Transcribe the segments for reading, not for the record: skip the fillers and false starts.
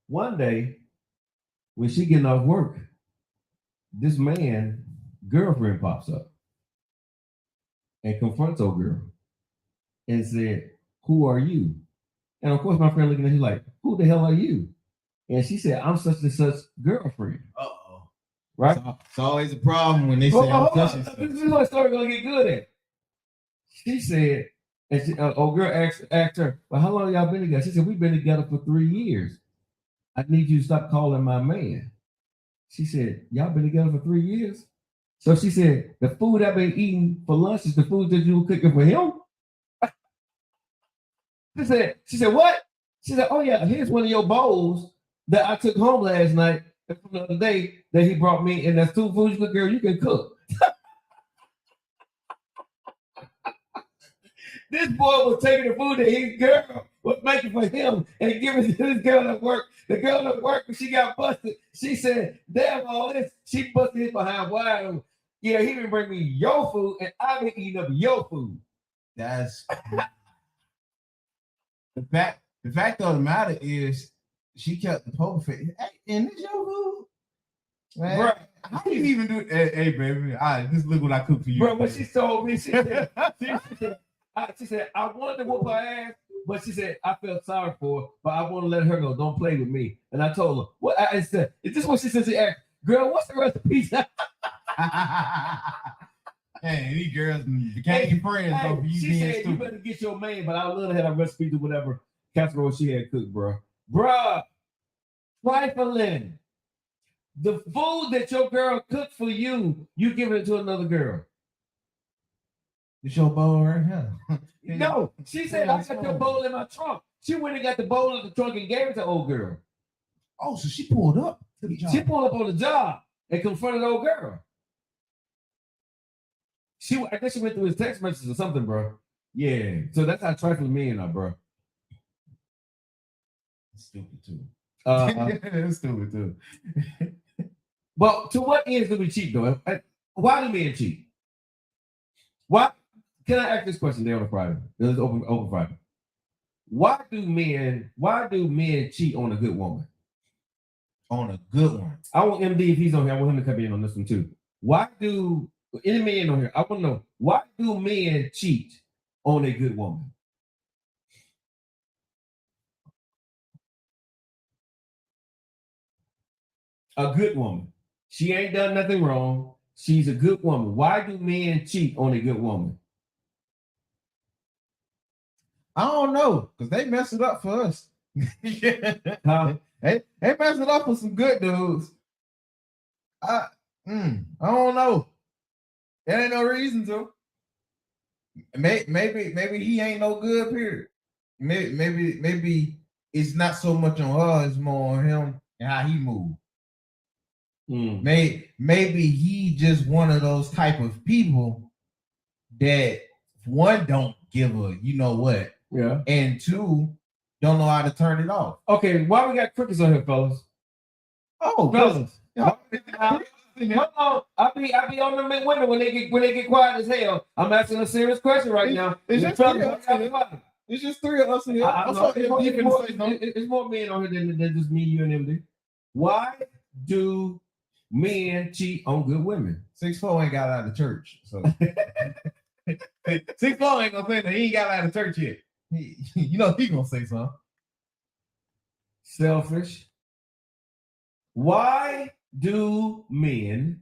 One day, when she getting off work, this man girlfriend pops up and confronts old girl and said, "Who are you?" And of course, my friend looking at her like, "Who the hell are you?" And she said, "I'm such and such girlfriend." Uh-oh. Right? It's always a problem when they say I'm such and such. This is what story gonna get good at. She said, and old girl asked her, "Well, how long y'all been together?" She said, "We've been together for 3 years. I need you to stop calling my man." She said, "Y'all been together for 3 years?" So she said, "The food I've been eating for lunch is the food that you were cooking for him?" She said, "What?" She said, "Oh yeah, here's one of your bowls that I took home last night from the other day that he brought me, and that's two foods, good girl, you can cook." This boy was taking the food that his girl was making for him and giving it to this girl at work. The girl at work, when she got busted, she said, "Damn all this." She busted his behind wide. "Yeah, he been bring me your food, and I've been eating up your food." That's the fact of the matter is she kept the poker face. Hey, and this your food? Man, bro, how do you even do it? Hey, baby, all right, just look what I cooked for you. Bro, when she told me, she said, I wanted to whoop her ass, but she said, I felt sorry for her, but I want to let her know, don't play with me. And I told her, what I said, is this what she said? She asked, "Girl, what's the recipe?" Hey, these girls became friends. Hey, she said, stupid. "You better get your man," but I love to have a recipe to whatever casserole she had cooked, bro. Bruh, trifling. The food that your girl cooked for you, you giving it to another girl. It's your bowl right here. No, she said, "I got your bowl in my trunk." She went and got the bowl in the trunk and gave it to old girl. Oh, so she pulled up to the job. She pulled up on the job and confronted old girl. I guess she went through his text messages or something, bro. Yeah, so that's how trifling men are, bro. Stupid too. It's stupid too. But to what ends do we cheat, though? Why do men cheat? Why? Can I ask this question there on a Friday? This is open Friday. Why do men cheat on a good woman? On a good one. I want MD, if he's on here, I want him to come in on this one too. Why do any men on here? I want to know, why do men cheat on a good woman? A good woman. She ain't done nothing wrong. She's a good woman. Why do men cheat on a good woman? I don't know, because they mess it up for us. Huh? They mess it up for some good dudes. I don't know. There ain't no reason to. Maybe he ain't no good, period. Maybe it's not so much on her, it's more on him and how he moves. Maybe he just one of those type of people that one don't give a you know what, yeah, and two don't know how to turn it off. Okay, why we got crickets on here, fellas? Oh, fellas. Hold on. I be on the women when they get quiet as hell. I'm asking a serious question right now. It's just three of us in here. It's more men on here than just me, you, and MD. Why do men cheat on good women? 6'4" ain't got out of church, so 6'4" ain't gonna say that. He ain't got out of church yet. He gonna say something. Selfish. Why do men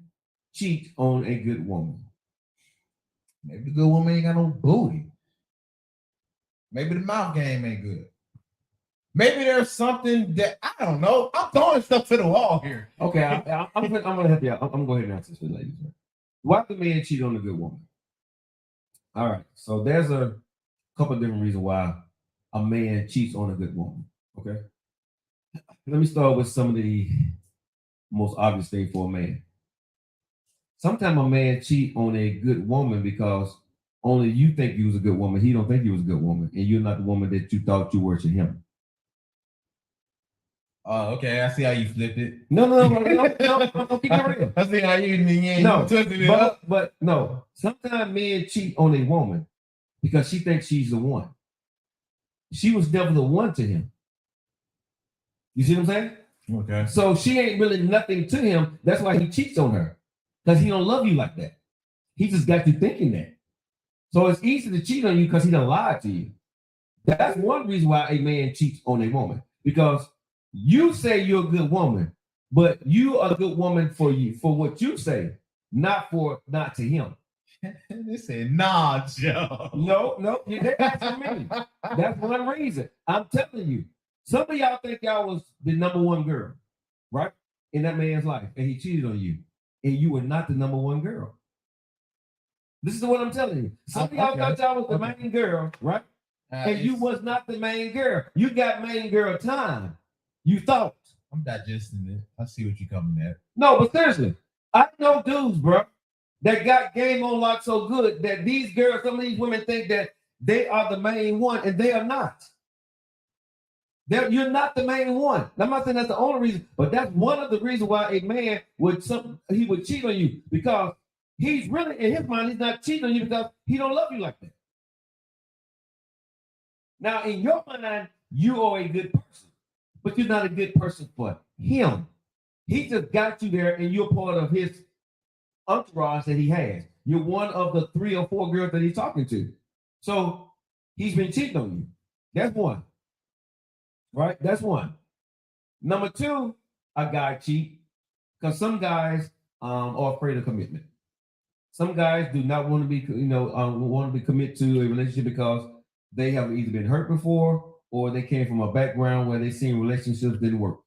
cheat on a good woman? Maybe the good woman ain't got no booty. Maybe the mouth game ain't good. Maybe there's something that I don't know. I'm throwing stuff to the wall here. Okay, I'm gonna help you out. I'm gonna go ahead and answer this for the ladies. Why do men cheat on a good woman? All right, so there's a couple of different reasons why a man cheats on a good woman. Okay, let me start with some of the most obvious thing for a man. Sometimes a man cheat on a good woman because only you think you was a good woman. He don't think you was a good woman, and you're not the woman that you thought you were to him. Oh, okay. I see how you flipped it. No. Keep it real. I see how you twisted it. But no. Sometimes men cheat on a woman because she thinks she's the one. She was never the one to him. You see what I'm saying? Okay. So she ain't really nothing to him. That's why he cheats on her. Because he don't love you like that. He just got you thinking that. So it's easy to cheat on you because he done lied to you. That's one reason why a man cheats on a woman. Because you say you're a good woman, but you are a good woman for you, for what you say, not to him. They said, nah, Joe. No, that's for me. That's one reason. I'm telling you. Some of y'all think y'all was the number one girl, right? In that man's life, and he cheated on you, and you were not the number one girl. This is what I'm telling you. Some of y'all thought y'all was the main girl, right? And you was not the main girl. You got main girl time. You thought. I'm digesting it. I see what you're coming at. No, but seriously, I know dudes, bro, that got game on lock so good that these girls, some of these women think that they are the main one, and they are not. You're not the main one. I'm not saying that's the only reason, but that's one of the reasons why a man would cheat on you, because he's really, in his mind, he's not cheating on you because he don't love you like that. Now, in your mind, you are a good person, but you're not a good person for him. He just got you there, and you're part of his entourage that he has. You're one of the 3 or 4 girls that he's talking to. So he's been cheating on you. That's one. Right? That's one. Number 2, a guy cheat because some guys are afraid of commitment. Some guys do not want to be, want to be committed to a relationship because they have either been hurt before or they came from a background where they seen relationships didn't work.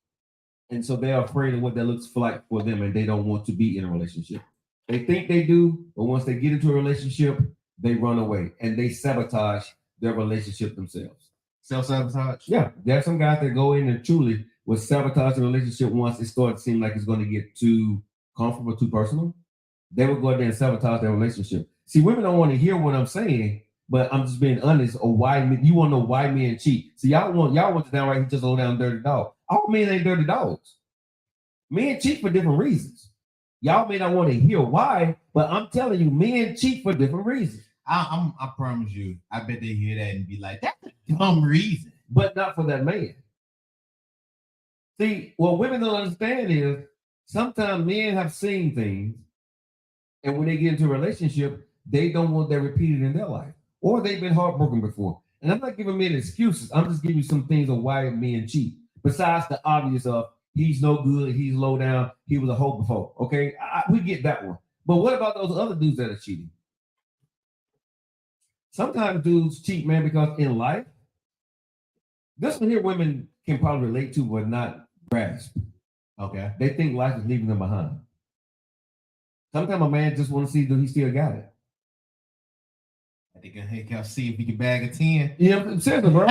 And so they're afraid of what that looks like for them, and they don't want to be in a relationship. They think they do, but once they get into a relationship, they run away and they sabotage their relationship themselves. Self-sabotage? Yeah. There are some guys that go in and truly will sabotage the relationship once it starts to seem like it's going to get too comfortable, too personal. They will go out there and sabotage their relationship. See, women don't want to hear what I'm saying, but I'm just being honest. Or why you want to know why men cheat? See, y'all want to downright he just low down dirty dog. All men ain't dirty dogs. Men cheat for different reasons. Y'all may not want to hear why, but I'm telling you, men cheat for different reasons. I promise you, I bet they hear that and be like, that's a dumb reason. But not for that man. See, what women don't understand is sometimes men have seen things, and when they get into a relationship, they don't want that repeated in their life. Or they've been heartbroken before. And I'm not giving men excuses. I'm just giving you some things of why men cheat. Besides the obvious of he's no good, he's low down, he was a hoe before. Okay, we get that one. But what about those other dudes that are cheating? Sometimes dudes cheat, man, because in life, this one here women can probably relate to, but not grasp. Okay, they think life is leaving them behind. Sometimes a man just want to see that he still got it. I think he'll see if he can bag a 10. Yeah, seriously, bro.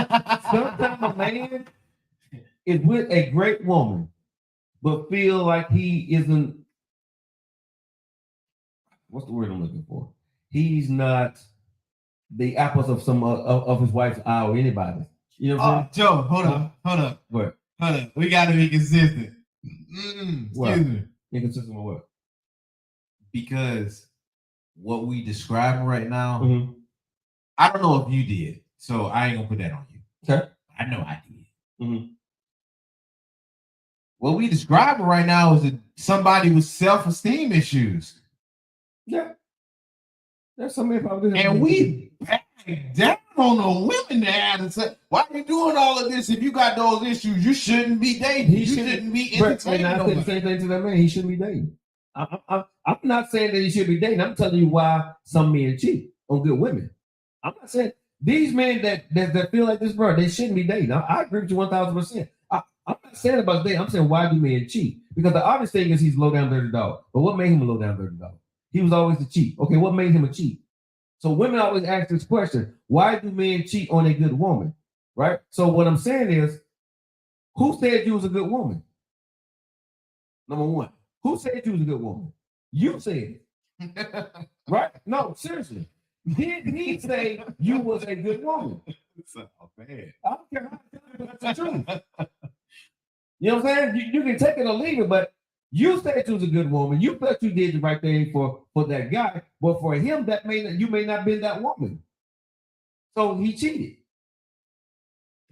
Sometimes a man is with a great woman, but feel like he isn't. What's the word I'm looking for? He's not the apples of some of his wife's eye or anybody. You know what I'm saying? Joe, hold up. What? Hold up. We got to be consistent. Excuse me. Inconsistent with what? Because what we describing right now, I don't know if you did, so I ain't gonna put that on you. Okay. I know I did. What we describing right now is somebody with self-esteem issues. Yeah. There's somebody probably. And we back down on the women that had to say, why are you doing all of this? If you got those issues, you shouldn't be dating. You shouldn't be entertaining. And I said the same thing to that man. He shouldn't be dating. I'm not saying that he should be dating. I'm telling you why some men cheat on good women. I'm not saying these men that feel like this, bro, they shouldn't be dating. I agree with you 1,000%. I'm not saying about dating. I'm saying why do men cheat? Because the obvious thing is he's low down dirty dog. But what made him a low down dirty dog? He was always the cheat. Okay, what made him a cheat? So women always ask this question: why do men cheat on a good woman? Right. So what I'm saying is, who said you was a good woman? Number one, who said you was a good woman? You said it. Right? No, seriously. Did he say you was a good woman? Oh, man. I don't care how you tell me, that's the truth. You know what I'm saying? You can take it or leave it, but you said you was a good woman. You thought you did the right thing for that guy, but for him, you may not be that woman. So he cheated.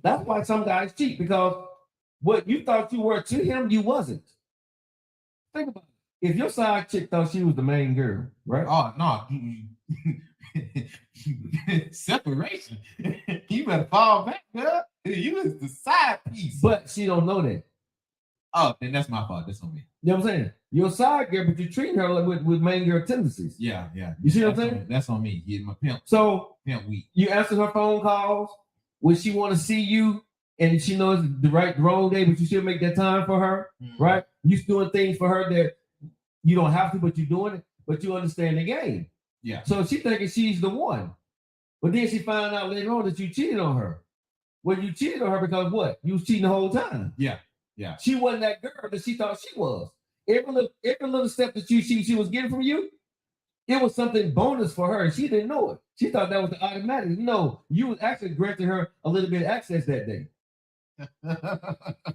That's why some guys cheat, because what you thought you were to him, you wasn't. Think about it. If your side chick thought she was the main girl, right? Oh no. Separation. You better fall back, girl. You is the side piece. But she don't know that. Oh, then that's my fault. That's on me. You know what I'm saying? You're a side girl, but you're treating her like with main girl tendencies. Yeah. You see what I'm saying? That's on me. Getting my pimp week. You answer her phone calls when she want to see you, and she knows the wrong day, but you still make that time for her, right? You doing things for her that you don't have to, but you're doing it, but you understand the game. Yeah. So she thinking she's the one. But then she found out later on that you cheated on her. Well, you cheated on her because what? You was cheating the whole time. Yeah. She wasn't that girl that she thought she was. Every little step that she was getting from you, it was something bonus for her. She didn't know it. She thought that was the automatic. No, you was actually granting her a little bit of access that day.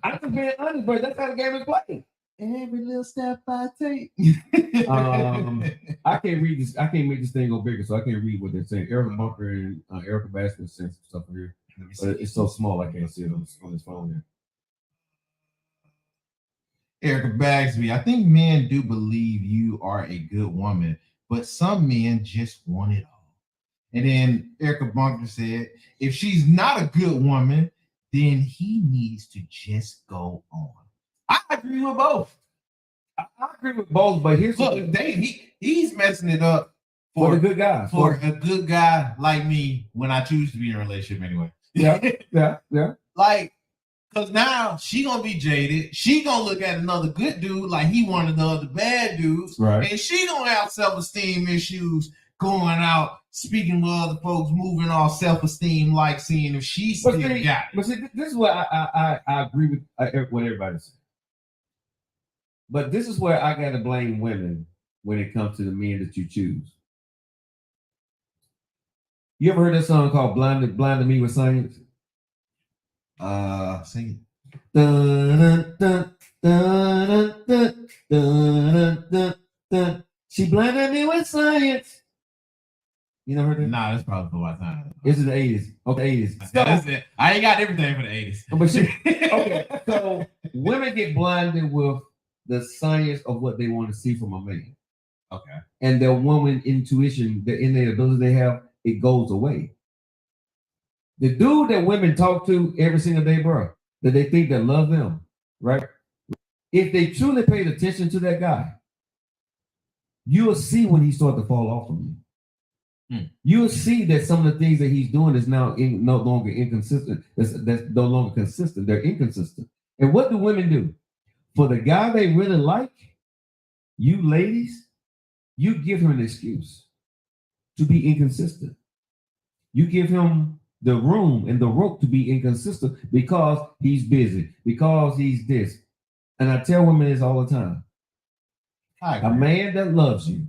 I'm just being honest, but that's how the game is played. Every little step I take. I can't read this. I can't make this thing go bigger, so I can't read what they're saying. Erica Bunker and Erica Bassman sent some stuff here. But it's so small I can't see it on this phone here. Erica Bagsby, I think men do believe you are a good woman, but some men just want it all. And then Erica Bunker said, if she's not a good woman, then he needs to just go on. I agree with both. I agree with both, but here's he's messing it up for the good guy. For a good guy like me when I choose to be in a relationship anyway. Yeah. Like, because now she gonna be jaded. She gonna look at another good dude like he one of the other bad dudes. Right. And she gonna have self-esteem issues going out, speaking with other folks, moving off self-esteem, like seeing if she still got it. But see, this is what I agree with what everybody says. But this is where I gotta blame women when it comes to the men that you choose. You ever heard that song called Blinded Me with Science? Sing it. Dun, dun, dun, dun, dun, dun, dun. She blinded me with science. You never heard that? Nah, that's probably for my time. It's in the 80s. Okay, 80s. That's it. I ain't got everything for the 80s. But so women get blinded with the science of what they want to see from a man. Okay. And their woman intuition, the innate ability they have, it goes away. The dude that women talk to every single day, bro, that they think that love them, right? If they truly paid attention to that guy, you'll see when he starts to fall off from you. You'll see that some of the things that he's doing is now no longer inconsistent. That's no longer consistent. They're inconsistent. And what do women do? For the guy they really like, you ladies, you give him an excuse to be inconsistent. You give him the room and the rope to be inconsistent because he's busy, because he's this. And I tell women this all the time. A man that loves you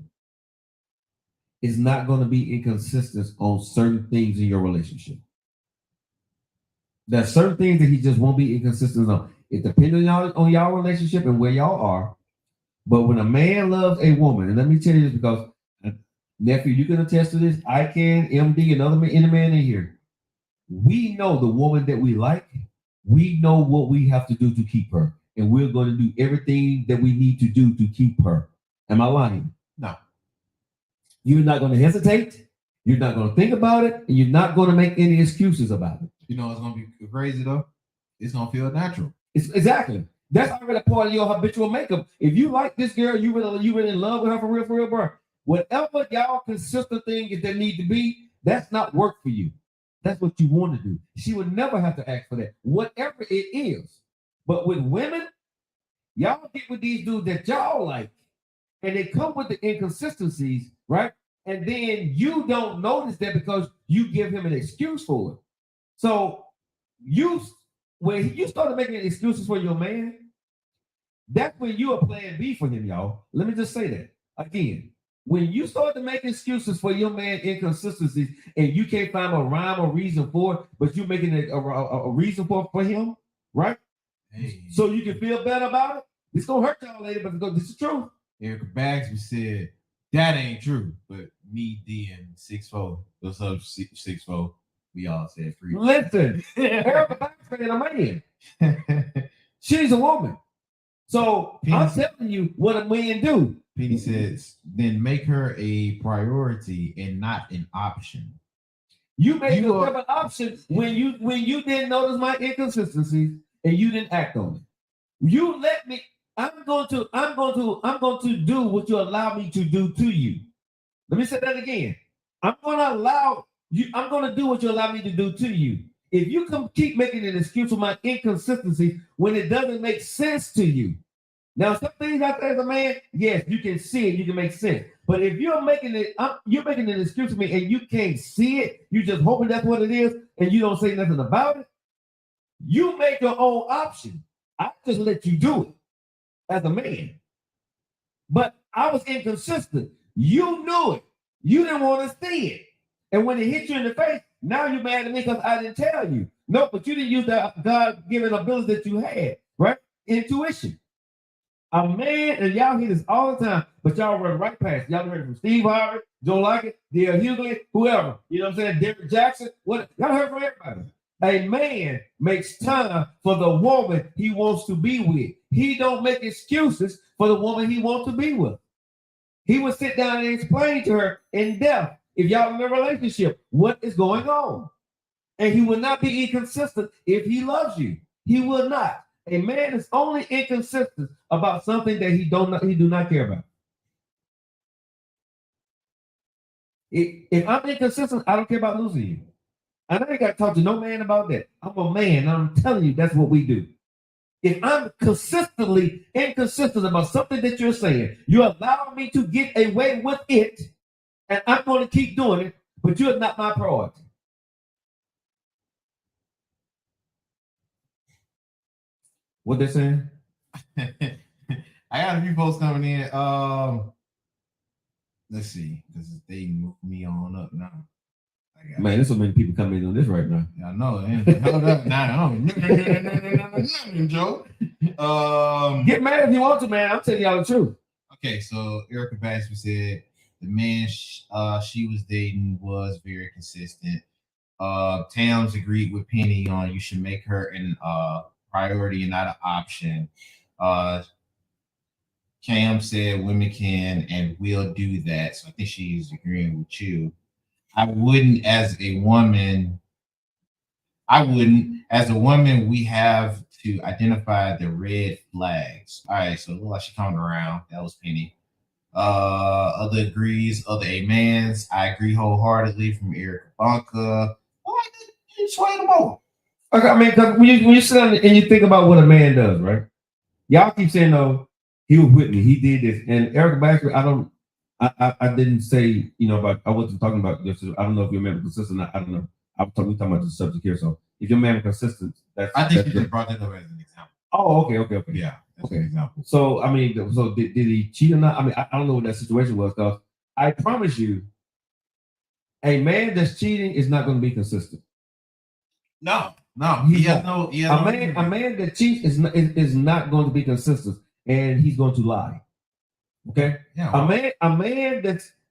is not going to be inconsistent on certain things in your relationship. There's certain things that he just won't be inconsistent on. It depends on y'all relationship and where y'all are. But when a man loves a woman, and let me tell you this because, nephew, you can attest to this. I can, MD, any man in here. We know the woman that we like. We know what we have to do to keep her. And we're going to do everything that we need to do to keep her. Am I lying? No. You're not going to hesitate. You're not going to think about it. And you're not going to make any excuses about it. You know, it's going to be crazy, though. It's going to feel natural. Exactly. That's already part of your habitual makeup. If you like this girl, you really in love with her for real, bro. Whatever y'all consistent thing is that need to be, that's not work for you. That's what you want to do. She would never have to ask for that, whatever it is. But with women, y'all get with these dudes that y'all like, and they come with the inconsistencies, right? And then you don't notice that because you give him an excuse for it. So when you started making excuses for your man, that's when you are plan B for him, y'all. Let me just say that again. When you start to make excuses for your man inconsistencies and you can't find a rhyme or reason for it, but you're making a reason for him, right? Hey. So you can feel better about it. It's gonna hurt y'all later, but this is true. Erica Bagsby said that ain't true, but me, D, and 6'4", those other 6'4", we all said free. Listen, Erica Bagsby and a man. She's a woman. So Penny I'm said- telling you what a man do. Penny says, then make her a priority and not an option. You made You a are- different option when you didn't notice my inconsistencies and you didn't act on it. You let me. I'm going to do what you allow me to do to you. Let me say that again. I'm going to allow you. I'm going to do what you allow me to do to you. If you keep making an excuse for my inconsistency when it doesn't make sense to you. Now, some things out there as a man, yes, you can see it, you can make sense. But if you're making an excuse for me and you can't see it, you just hoping that's what it is, and you don't say nothing about it. You make your own option. I just let you do it as a man. But I was inconsistent. You knew it. You didn't want to see it. And when it hit you in the face, now you're mad at me because I didn't tell you. No, but you didn't use the God-given ability that you had, right? Intuition. A man, and y'all hear this all the time, but y'all run right past. Y'all heard from Steve Harvey, Joe Lockett, D.L. Hughley, whoever. You know what I'm saying? Derrick Jackson. What? Y'all heard from everybody. A man makes time for the woman he wants to be with. He don't make excuses for the woman he wants to be with. He would sit down and explain to her in depth, if y'all in a relationship, what is going on. And he will not be inconsistent if he loves you. He will not. A man is only inconsistent about something that he do not care about. If I'm inconsistent, I don't care about losing you. And I ain't got to talk to no man about that. I'm a man, and I'm telling you that's what we do. If I'm consistently inconsistent about something that you're saying, you allow me to get away with it, and I'm going to keep doing it, but you're not my priority. What they saying? I got a few folks coming in. Let's see, because they moved me on up now. Man, there's so many people coming in on this right now. I know. Hold up. No, Joe. Get mad if you want to, man. I'm telling y'all the truth. Okay, so Erica Baxter said the man she was dating was very consistent. Tams agreed with Penny on you should make her an priority and not an option. Cam said women can and will do that. So I think she's agreeing with you. I wouldn't as a woman, we have to identify the red flags. All right, so it looks like she's coming around. That was Penny. Other agrees, other amens. I agree wholeheartedly from Eric Bonka. You sway them over. Okay, I mean, because when you sit down and you think about what a man does, right? Y'all keep saying, no, he was with me, he did this. And Eric Baxter, I didn't say, about, I wasn't talking about this. I don't know if your man was consistent. I don't know. We talking about the subject here. So if your man is consistent, I think you just brought that up as an example. Oh, okay. Yeah, that's okay. an example. So I mean, did he cheat or not? I mean, I don't know what that situation was, because I promise you, a man that's cheating is not going to be consistent. No, he has no. A man that cheats is not going to be consistent, and he's going to lie. Okay, yeah. A man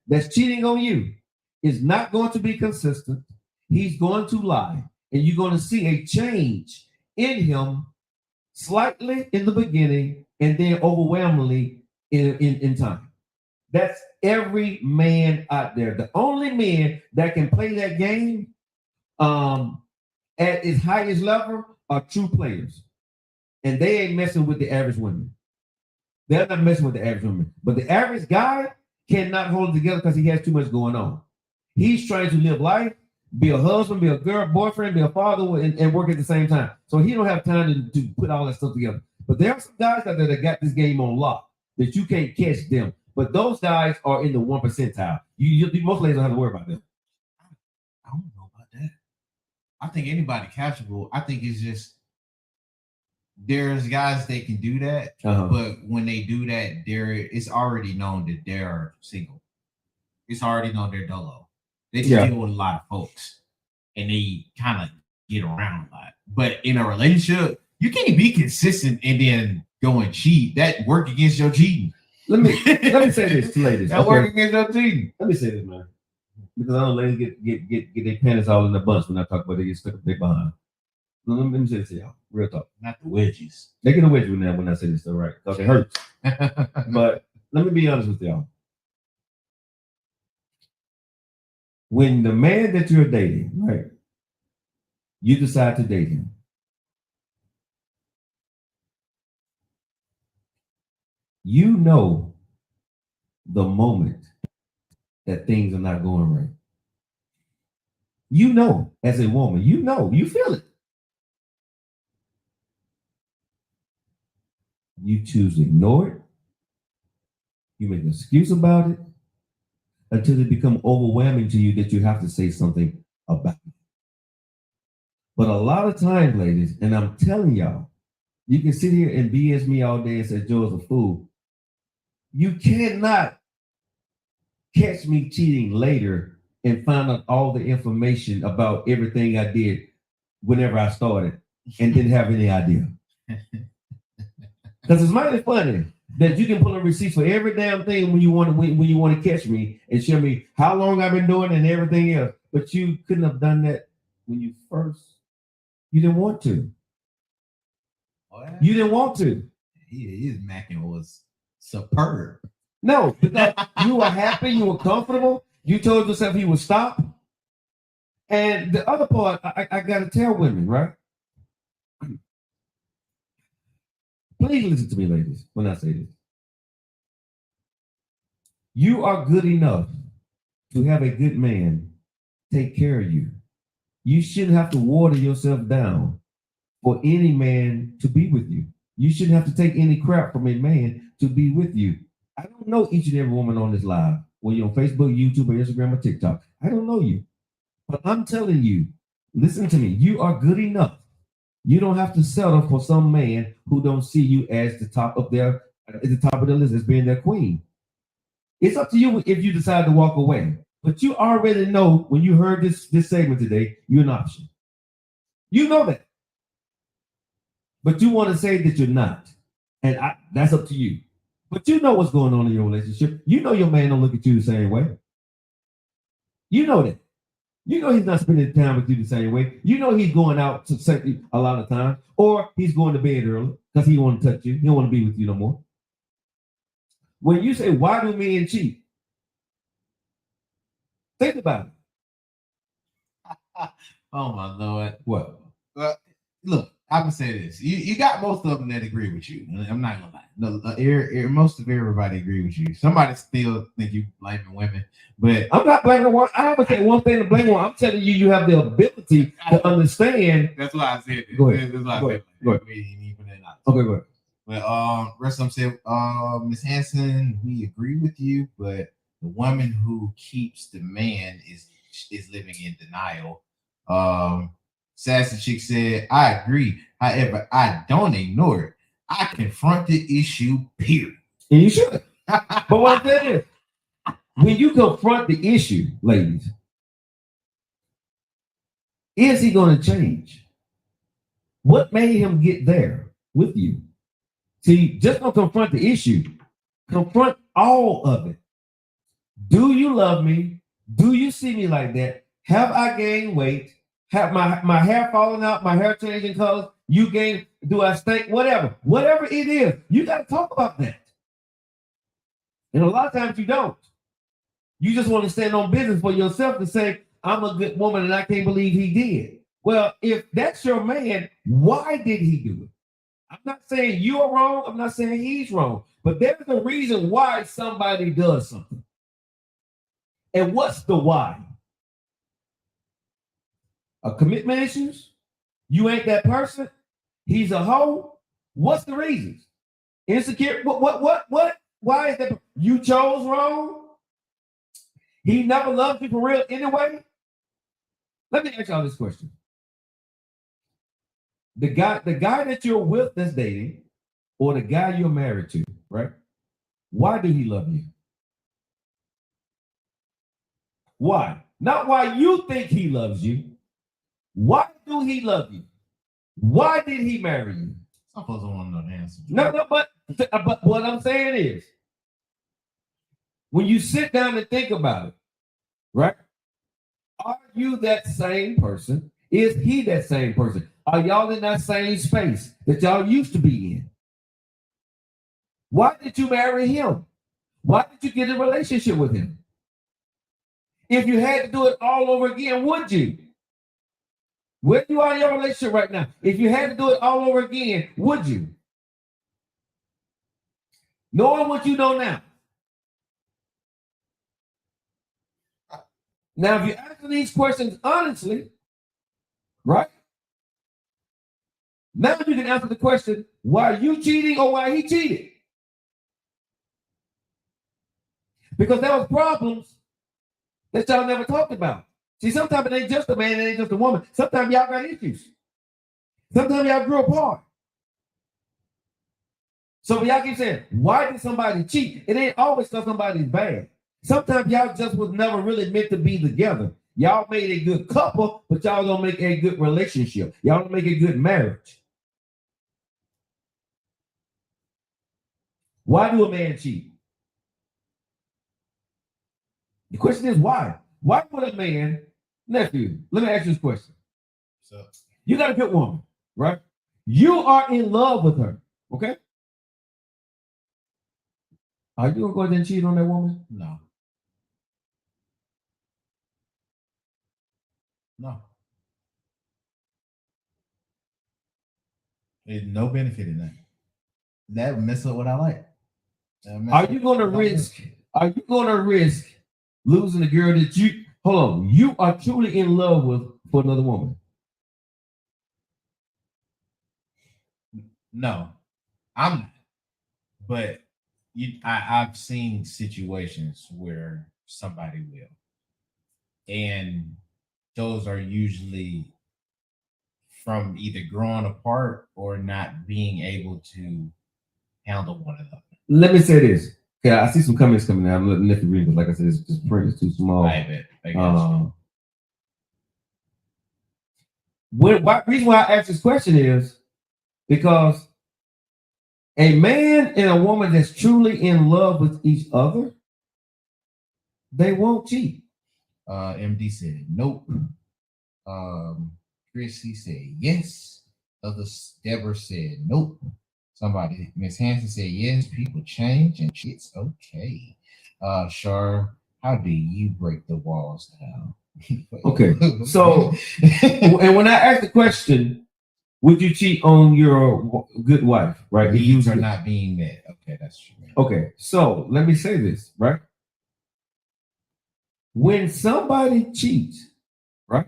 that's cheating on you is not going to be consistent. He's going to lie, and you're going to see a change in him, slightly in the beginning, and then overwhelmingly in time. That's every man out there. The only men that can play that game at its highest level are true players. And they ain't messing with the average women. They're not messing with the average women. But the average guy cannot hold it together because he has too much going on. He's trying to live life, be a husband, be a girl, boyfriend, be a father, and work at the same time. So he don't have time to put all that stuff together. But there are some guys out there that got this game on lock that you can't catch them. But those guys are in the 1 percentile. Most ladies don't have to worry about them. I don't know about that. I think anybody catchable. I think it's just there's guys that can do that, but when they do that, it's already known that they're single. It's already known they're dolo. They deal with a lot of folks, and they kind of get around a lot. But in a relationship, you can't be consistent and then go and cheat. That work against your cheating. Let me say this to ladies. That work against your cheating. Let me say this, man, because I know ladies get their panties all in the bunch when I talk about they get stuck up their behind. Let me say this to y'all. Real talk. Not the wedges. They get a wedge with that when I say this stuff, right? Because it hurts. But let me be honest with y'all. When the man that you're dating, right, you decide to date him, you know the moment that things are not going right. You know, as a woman, you know, you feel it. You choose to ignore it. You make an excuse about it until it becomes overwhelming to you that you have to say something about it. But a lot of times, ladies, and I'm telling y'all, you can sit here and BS me all day and say Joe's a fool. You cannot catch me cheating later and find out all the information about everything I did whenever I started and didn't have any idea. Because it's mighty funny that you can pull a receipt for every damn thing when you want to catch me and show me how long I've been doing it and everything else. But you couldn't have done that when you first. You didn't want to. What? You didn't want to. His macking was superb. No, because you were happy, you were comfortable. You told yourself he would stop. And the other part, I got to tell women, right? Please listen to me, ladies, when I say this. You are good enough to have a good man take care of you. You shouldn't have to water yourself down for any man to be with you. You shouldn't have to take any crap from a man to be with you. I don't know each and every woman on this live, whether you're on Facebook, YouTube, or Instagram, or TikTok. I don't know you. But I'm telling you, listen to me, you are good enough. You don't have to settle for some man who don't see you as the top of their list as being their queen. It's up to you if you decide to walk away. But you already know when you heard this segment today, you're an option. You know that. But you want to say that you're not. And that's up to you. But you know what's going on in your relationship. You know your man don't look at you the same way. You know that. You know he's not spending time with you the same way. You know he's going out to a lot of times, or he's going to bed early because he want to touch you. He don't want to be with you no more. When you say, why do men cheat? Think about it. Oh my Lord. What? Look, I'm gonna say this. You got most of them that agree with you. I'm not gonna lie. No, most of everybody agree with you. Somebody still think you blaming women, but I'm not blaming one. I haven't said one thing to blame one. I'm telling you, you have the ability to understand. That's why I said it. Go ahead. That's why Go I ahead. said Go ahead. we ain't even that out. Okay, go ahead. But rest of them said, Miss Hanson, we agree with you, but the woman who keeps the man is living in denial. Sassy Chick said, I agree. However, I don't ignore it. I confront the issue, period. And you should. But what I'm saying is, when you confront the issue, ladies, is he going to change? What made him get there with you? See, just don't confront the issue. Confront all of it. Do you love me? Do you see me like that? Have I gained weight? Have my hair falling out? My hair changing colors? You gain? Do I stink? Whatever it is, you got to talk about that. And a lot of times you don't. You just want to stand on business for yourself to say, I'm a good woman and I can't believe he did. Well, if that's your man, why did he do it? I'm not saying you're wrong. I'm not saying he's wrong. But there's a reason why somebody does something. And what's the why? A commitment issues? You ain't that person? He's a hoe? What's the reasons? Insecure? What? Why is that? You chose wrong? He never loved you for real anyway? Let me ask y'all this question. The guy that you're with that's dating, or the guy you're married to, right? Why do he love you? Why? Not why you think he loves you. Why do he love you? Why did he marry you? Some folks don't want to know the answer. No, but what I'm saying is, when you sit down and think about it, right? Are you that same person? Is he that same person? Are y'all in that same space that y'all used to be in? Why did you marry him? Why did you get in a relationship with him? If you had to do it all over again, would you? Where you are in your relationship right now? If you had to do it all over again, would you? Knowing what you know now. Now, if you answer these questions honestly, right? Now you can answer the question, why are you cheating or why he cheated? Because there was problems that y'all never talked about. See, sometimes it ain't just a man, it ain't just a woman. Sometimes y'all got issues. Sometimes y'all grew apart. So when y'all keep saying, why did somebody cheat? It ain't always because somebody's bad. Sometimes y'all just was never really meant to be together. Y'all made a good couple, but y'all don't make a good relationship. Y'all don't make a good marriage. Why do a man cheat? The question is why? Why would a man, nephew, let me ask you this question. So you got a good woman, right? You are in love with her, okay? Are you gonna go ahead and cheat on that woman? No. No. There's no benefit in that. That would mess up what I like. Are you gonna risk? Are you gonna risk losing a girl that you hold on? You are truly in love with for another woman? No, I'm not. But I've seen situations where somebody will, and those are usually from either growing apart or not being able to handle one another. Let me say this. Okay, I see some comments coming out. I'm letting Nicky read, but like I said, this print is too small. I got you. Reason why I asked this question is because a man and a woman that's truly in love with each other, they won't cheat. MD said nope. Chrissy said yes. Deborah said nope. Somebody, Miss Hanson said yes. People change and it's okay. Char, how do you break the walls down? Okay, so and when I asked the question, would you cheat on your good wife? Right, needs are not being met. Okay, that's true. Okay, so let me say this, right? When somebody cheats, right,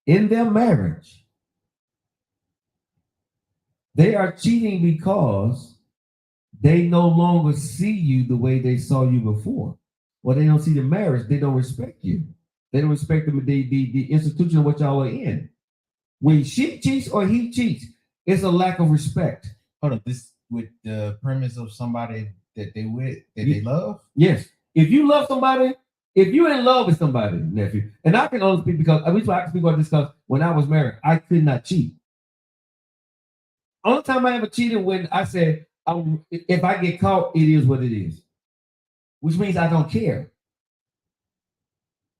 in their marriage, they are cheating because they no longer see you the way they saw you before. Well, they don't see the marriage. They don't respect you. They don't respect the institution of what y'all are in. When she cheats or he cheats, it's a lack of respect. Hold on, this with the premise of somebody that they love? Yes. If you love somebody, if you're in love with somebody, nephew, and I can only speak because I can speak about this because when I was married, I could not cheat. Only time I ever cheated when I said, if I get caught, it is what it is, which means I don't care.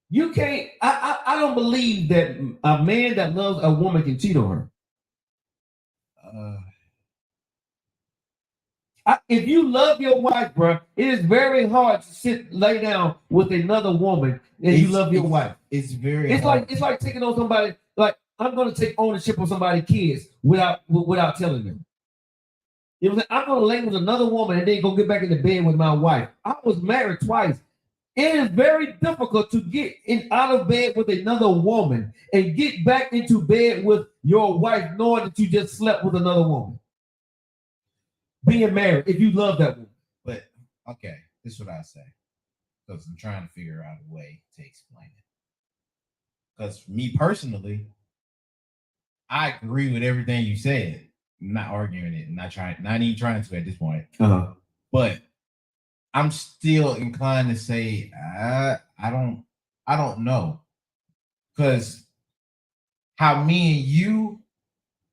You can't. I don't believe that a man that loves a woman can cheat on her. If you love your wife, bro, it is very hard to lay down with another woman and you love your wife. It's very. Hard. It's like taking on somebody. Like I'm going to take ownership of somebody's kids without telling them. You know what I'm saying? I'm going to lay with another woman and then go get back into bed with my wife. I was married twice. It is very difficult to get out of bed with another woman and get back into bed with your wife knowing that you just slept with another woman. Being married, if you love that woman. But, okay, this is what I say. Because I'm trying to figure out a way to explain it. Because for me personally, I agree with everything you said. I'm not arguing it, not even trying to at this point. But I'm still inclined to say I don't know, because how me and you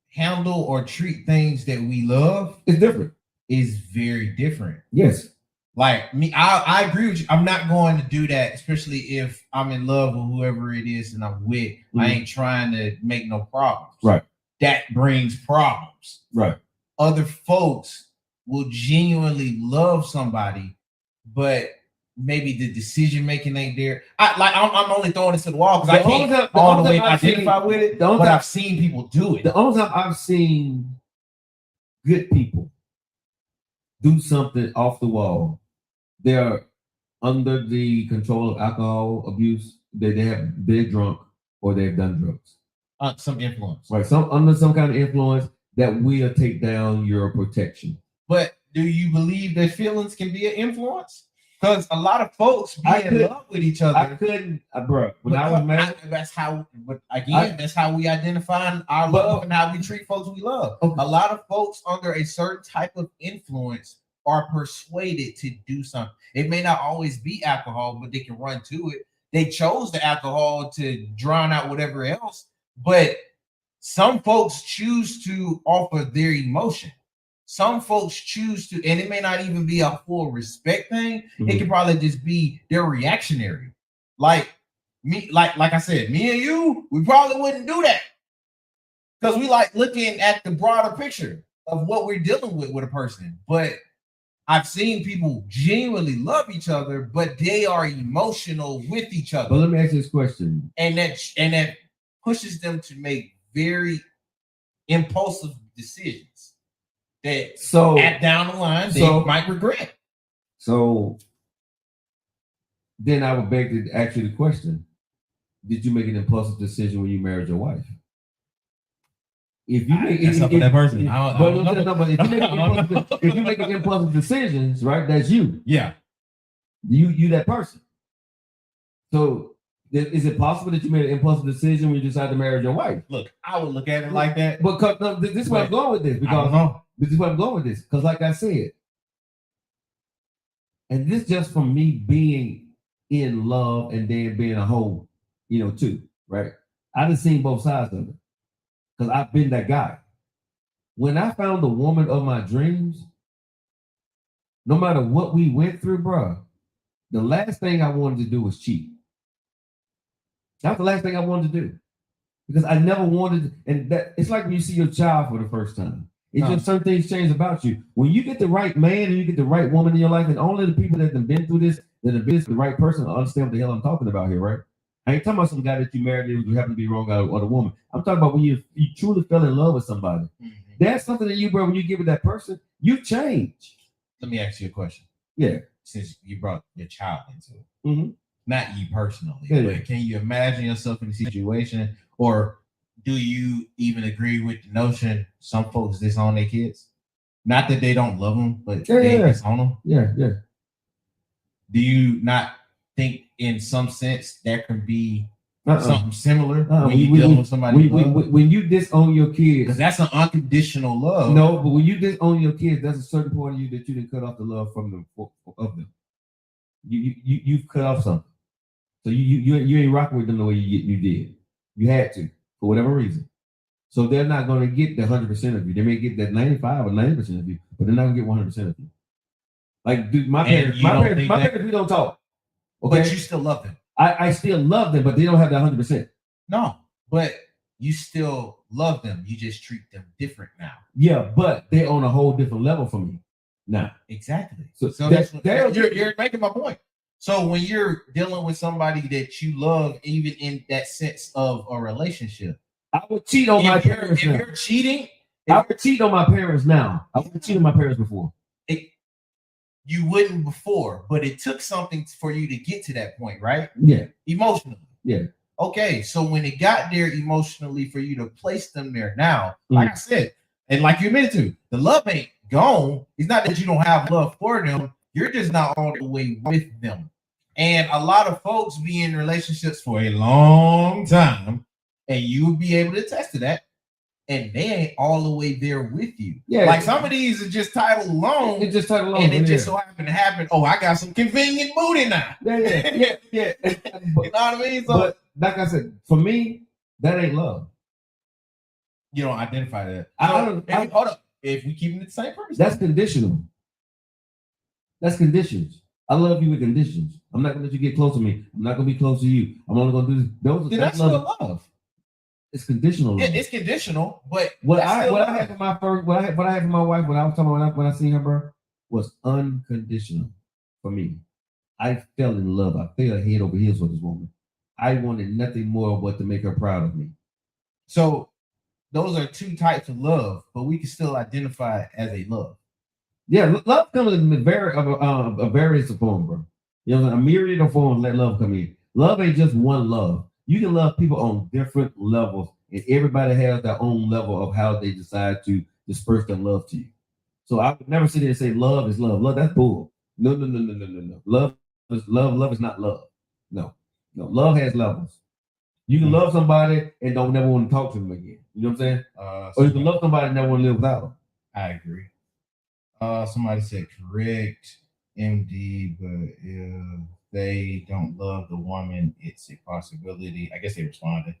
handle or treat things that we love is different. Is very different. Yes. Like me, I agree with you. I'm not going to do that, especially if I'm in love with whoever it is and I'm with. I ain't trying to make no problems. Right. that brings problems. Right. Other folks will genuinely love somebody, but maybe the decision making ain't there. I'm only throwing this to the wall because I can't all the way identify with it. But I've seen people do it. The only time I've seen good people do something off the wall, they're under the control of alcohol abuse. They're drunk or they've done drugs. Some influence, right? Under some kind of influence that will take down your protection. But do you believe that feelings can be an influence? Because a lot of folks be in love with each other. I couldn't, bro. When I was married, that's how. But again, that's how we identify our love and how we treat folks we love. Okay. A lot of folks under a certain type of influence are persuaded to do something. It may not always be alcohol, but they can run to it. They chose the alcohol to drown out whatever else. But some folks choose to offer their emotion. Some folks choose to, and it may not even be a full respect thing. Mm-hmm. It can probably just be they're reactionary. Like me, like I said, me and you, we probably wouldn't do that because we like looking at the broader picture of what we're dealing with a person. But I've seen people genuinely love each other, but they are emotional with each other. But let me ask you this question, and that pushes them to make very impulsive decisions. That down the line they might regret. So then I would beg to ask you the question: did you make an impulsive decision when you married your wife? If you make that person, if you make an impulsive decisions, right? That's you. Yeah, you that person. So is it possible that you made an impulsive decision when you decided to marry your wife? Look, I would look at it like that. But this is where I'm going with this because this is where I'm going with this because, like I said, and this just from me being in love and then being a hoe, too, right? I done seen both sides of it because I've been that guy. When I found the woman of my dreams, no matter what we went through, bro, the last thing I wanted to do was cheat. That's the last thing I wanted to do because I never wanted, and that it's like when you see your child for the first time. It's just certain things change about you. When you get the right man and you get the right woman in your life, and only the people that have been through this, that have been the right person, understand what the hell I'm talking about here, right? I ain't talking about some guy that you married who happen to be the wrong guy or the woman. I'm talking about when you truly fell in love with somebody. Mm-hmm. That's something that you, bro, when you get with that person, you change. Let me ask you a question. Yeah. Since you brought your child into it. Mm-hmm. Not you personally, but can you imagine yourself in a situation, or do you even agree with the notion some folks disown their kids? Not that they don't love them, but they disown them. Yeah. Do you not think, in some sense, there can be something similar when you're dealing with somebody? When you disown your kids, because that's an unconditional love. No, but when you disown your kids, there's a certain part of you that you didn't cut off the love from them of them. You've cut off something. So you ain't rocking with them the way you did. You had to for whatever reason. So they're not going to get the 100% of you. They may get that 95 or 90% of you, but they're not going to get 100% of you. Like, dude, my parents, we don't talk. Okay? But you still love them. I still love them, but they don't have that 100%. No, but you still love them. You just treat them different now. Yeah, but they're on a whole different level from me now. Exactly. So you're making my point. So when you're dealing with somebody that you love, even in that sense of a relationship, I would cheat on my parents. If you're cheating, I would cheat on my parents now. I wouldn't cheat on my parents before. You wouldn't before, but it took something for you to get to that point, right? Yeah. Emotionally. Yeah. Okay, so when it got there emotionally for you to place them there now, like I said, and like you admitted to, the love ain't gone. It's not that you don't have love for them. You're just not all the way with them. And a lot of folks be in relationships for a long time, and you'll be able to attest to that, and they ain't all the way there with you. Yeah. Like some of these are just titled alone. It's just titled alone. And it just so happened to happen. Oh, I got some convenient booty now. Yeah. You know what I mean? So, but like I said, for me, that ain't love. You don't identify that. Hold up. If we keep it the same person, that's conditional. That's conditions. I love you with conditions. I'm not gonna let you get close to me. I'm not gonna be close to you. I'm only gonna do this. That's love. It's conditional love. It's conditional, but what I had for my first, what I had for my wife when I was talking about when I seen her, bro, was unconditional for me. I fell in love. I fell head over heels with this woman. I wanted nothing more but to make her proud of me. So those are two types of love, but we can still identify it as a love. Yeah, love comes in a various form, bro. You know, a myriad of forms let love come in. Love ain't just one love. You can love people on different levels, and everybody has their own level of how they decide to disperse their love to you. So I would never sit there and say love is love. Love, that's bull. No, no, no, no, no, no, no. Love is love. Love is not love. No, no. Love has levels. You can love somebody and don't never want to talk to them again. You know what I'm saying? Or you can love somebody and never want to live without them. I agree. Somebody said correct, MD, but if they don't love the woman, it's a possibility. I guess they responded.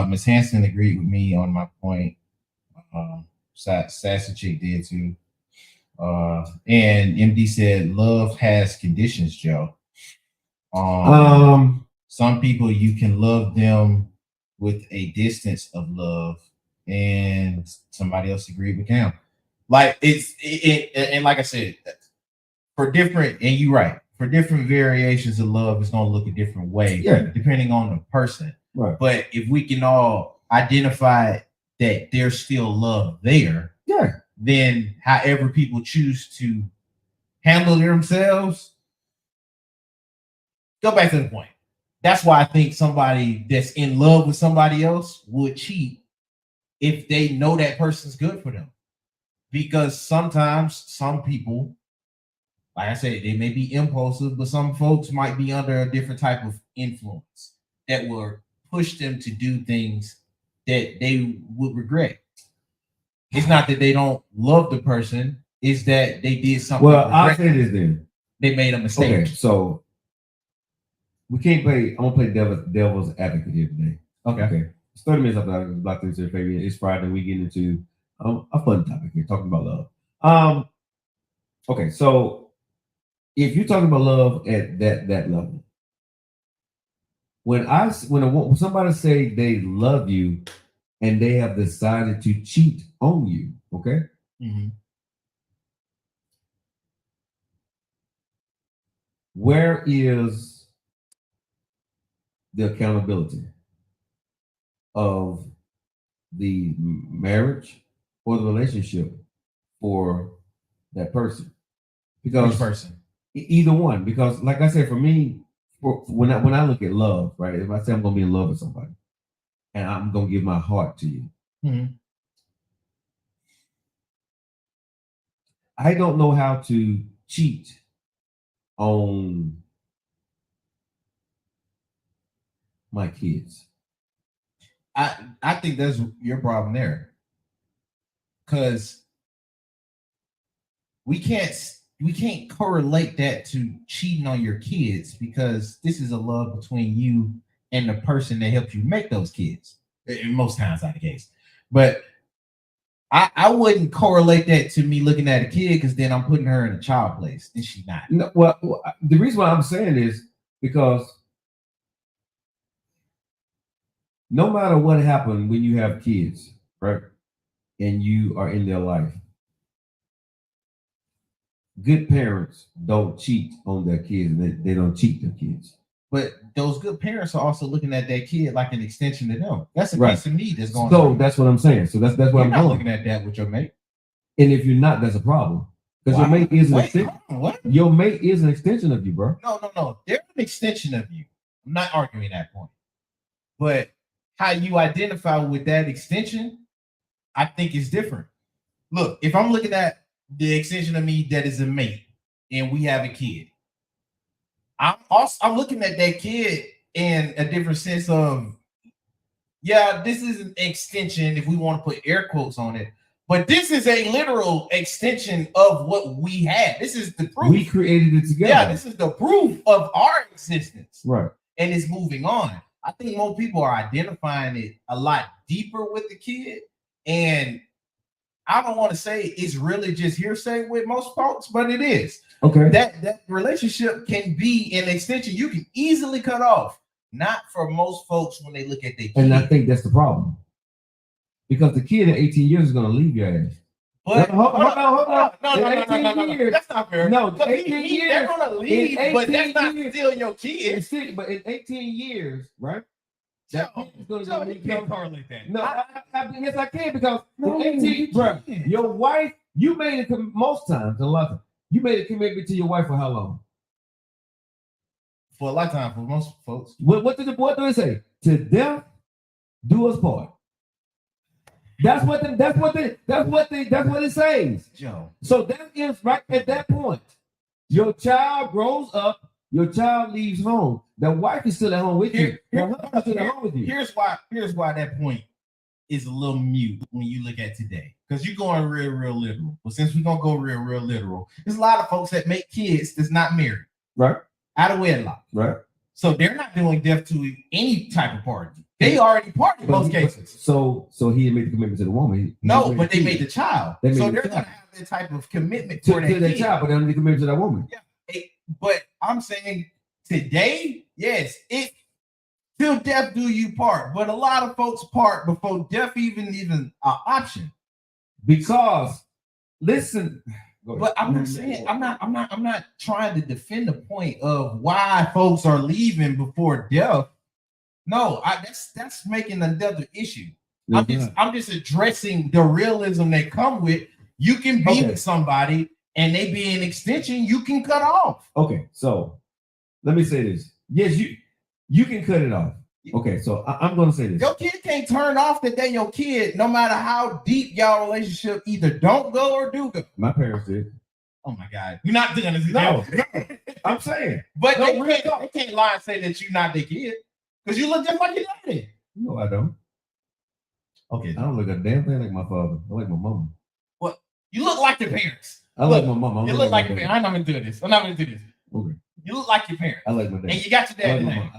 Ms. Hanson agreed with me on my point. Sassy Chick did too. And MD said love has conditions, Joe. Some people you can love them with a distance of love, and somebody else agreed with him. Like and like I said, for different, and you're right, for different variations of love, it's gonna look a different way, depending on the person. Right. But if we can all identify that there's still love there, then however people choose to handle themselves, go back to the point. That's why I think somebody that's in love with somebody else would cheat if they know that person's good for them. Because sometimes some people, like I said, they may be impulsive, but some folks might be under a different type of influence that will push them to do things that they would regret. It's not that they don't love the person, it's that they did something. Well, I'll say this then. They made a mistake. Okay, so we can't play. I'm gonna play devil's advocate here today. Okay. It's 30 minutes after Black Thursday, baby. It's Friday. We get into a fun topic here, talking about love. Okay, so if you're talking about love at that level, when somebody say they love you and they have decided to cheat on you, okay? Mm-hmm. Where is the accountability of the marriage or the relationship for that person? Because which person? Either one. Because, like I said, for me, when I look at love, right? If I say I'm gonna be in love with somebody, and I'm gonna give my heart to you, I don't know how to cheat on my kids. I think that's your problem there, because we can't correlate that to cheating on your kids, because this is a love between you and the person that helped you make those kids. Most times not the case, but I wouldn't correlate that to me looking at a kid, because then I'm putting her in a child place and she's not. No, well, the reason why I'm saying is because no matter what happened when you have kids, right, and you are in their life, good parents don't cheat on their kids, and they don't cheat their kids. But those good parents are also looking at that kid like an extension of them. That's a piece of need that's going on. So that's what I'm saying. So that's what I'm not looking at that with your mate. And if you're not, that's a problem. Because your mate is an extension. What? Your mate is an extension of you, bro. No. They're an extension of you. I'm not arguing that point. But how you identify with that extension, I think is different. Look, if I'm looking at the extension of me that is a mate and we have a kid, I'm looking at that kid in a different sense of, yeah, this is an extension if we want to put air quotes on it, but this is a literal extension of what we had. This is the proof. We created it together. Yeah, this is the proof of our existence. Right. And it's moving on. I think more people are identifying it a lot deeper with the kid. And I don't want to say it's really just hearsay with most folks, but it is. Okay. That relationship can be an extension you can easily cut off. not for most folks when they look at their kid. And I think that's the problem. Because the kid at 18 years is going to leave your ass. But hold on. No. That's not fair. No, 18 years. They're going to leave, but that's not still your kid. But in 18 years, right? Joe, you can't correlate that. No, yes, I can, because in 18, bro, your wife, you made it most times, a lot of times, you made a commitment to your wife for how long? For a lifetime, for most folks. What do it say? To death do us part. That's what it says. Joe. So that is right at that point. Your child grows up, your child leaves home. The wife is still at home with you. Here's why that point is a little mute when you look at today. Because you're going real literal. But since we're gonna go real literal, there's a lot of folks that make kids that's not married. Right. Out of wedlock. Right. So they're not doing death to any type of party. They already party in most cases. So he made the commitment to the woman. But they made the child. They're gonna have that type of commitment to their child, but they don't need commitment to that woman. Yeah. But I'm saying today, yes, it till death do you part. But a lot of folks part before death even an option. Because listen. But I'm not saying I'm not trying to defend the point of why folks are leaving before death. No, that's making another issue. I'm just addressing the realism that come with you can be with somebody and they be an extension you can cut off. Okay, so let me say this. Yes, you can cut it off. Okay, so I'm going to say this. Your kid can't turn off that they your kid, no matter how deep y'all relationship either don't go or do go. My parents did. Oh my God, you're not doing this. No, I'm saying, but they can't lie and say that you're not their kid because you look just like your daddy. No, I don't. Okay, I don't look a damn thing like my father. I like my mama. Well, you look like your parents. I like my mama. You look like your parents. I'm not gonna do this. Okay. You look like your parents. I like my dad. And you got your dad's name.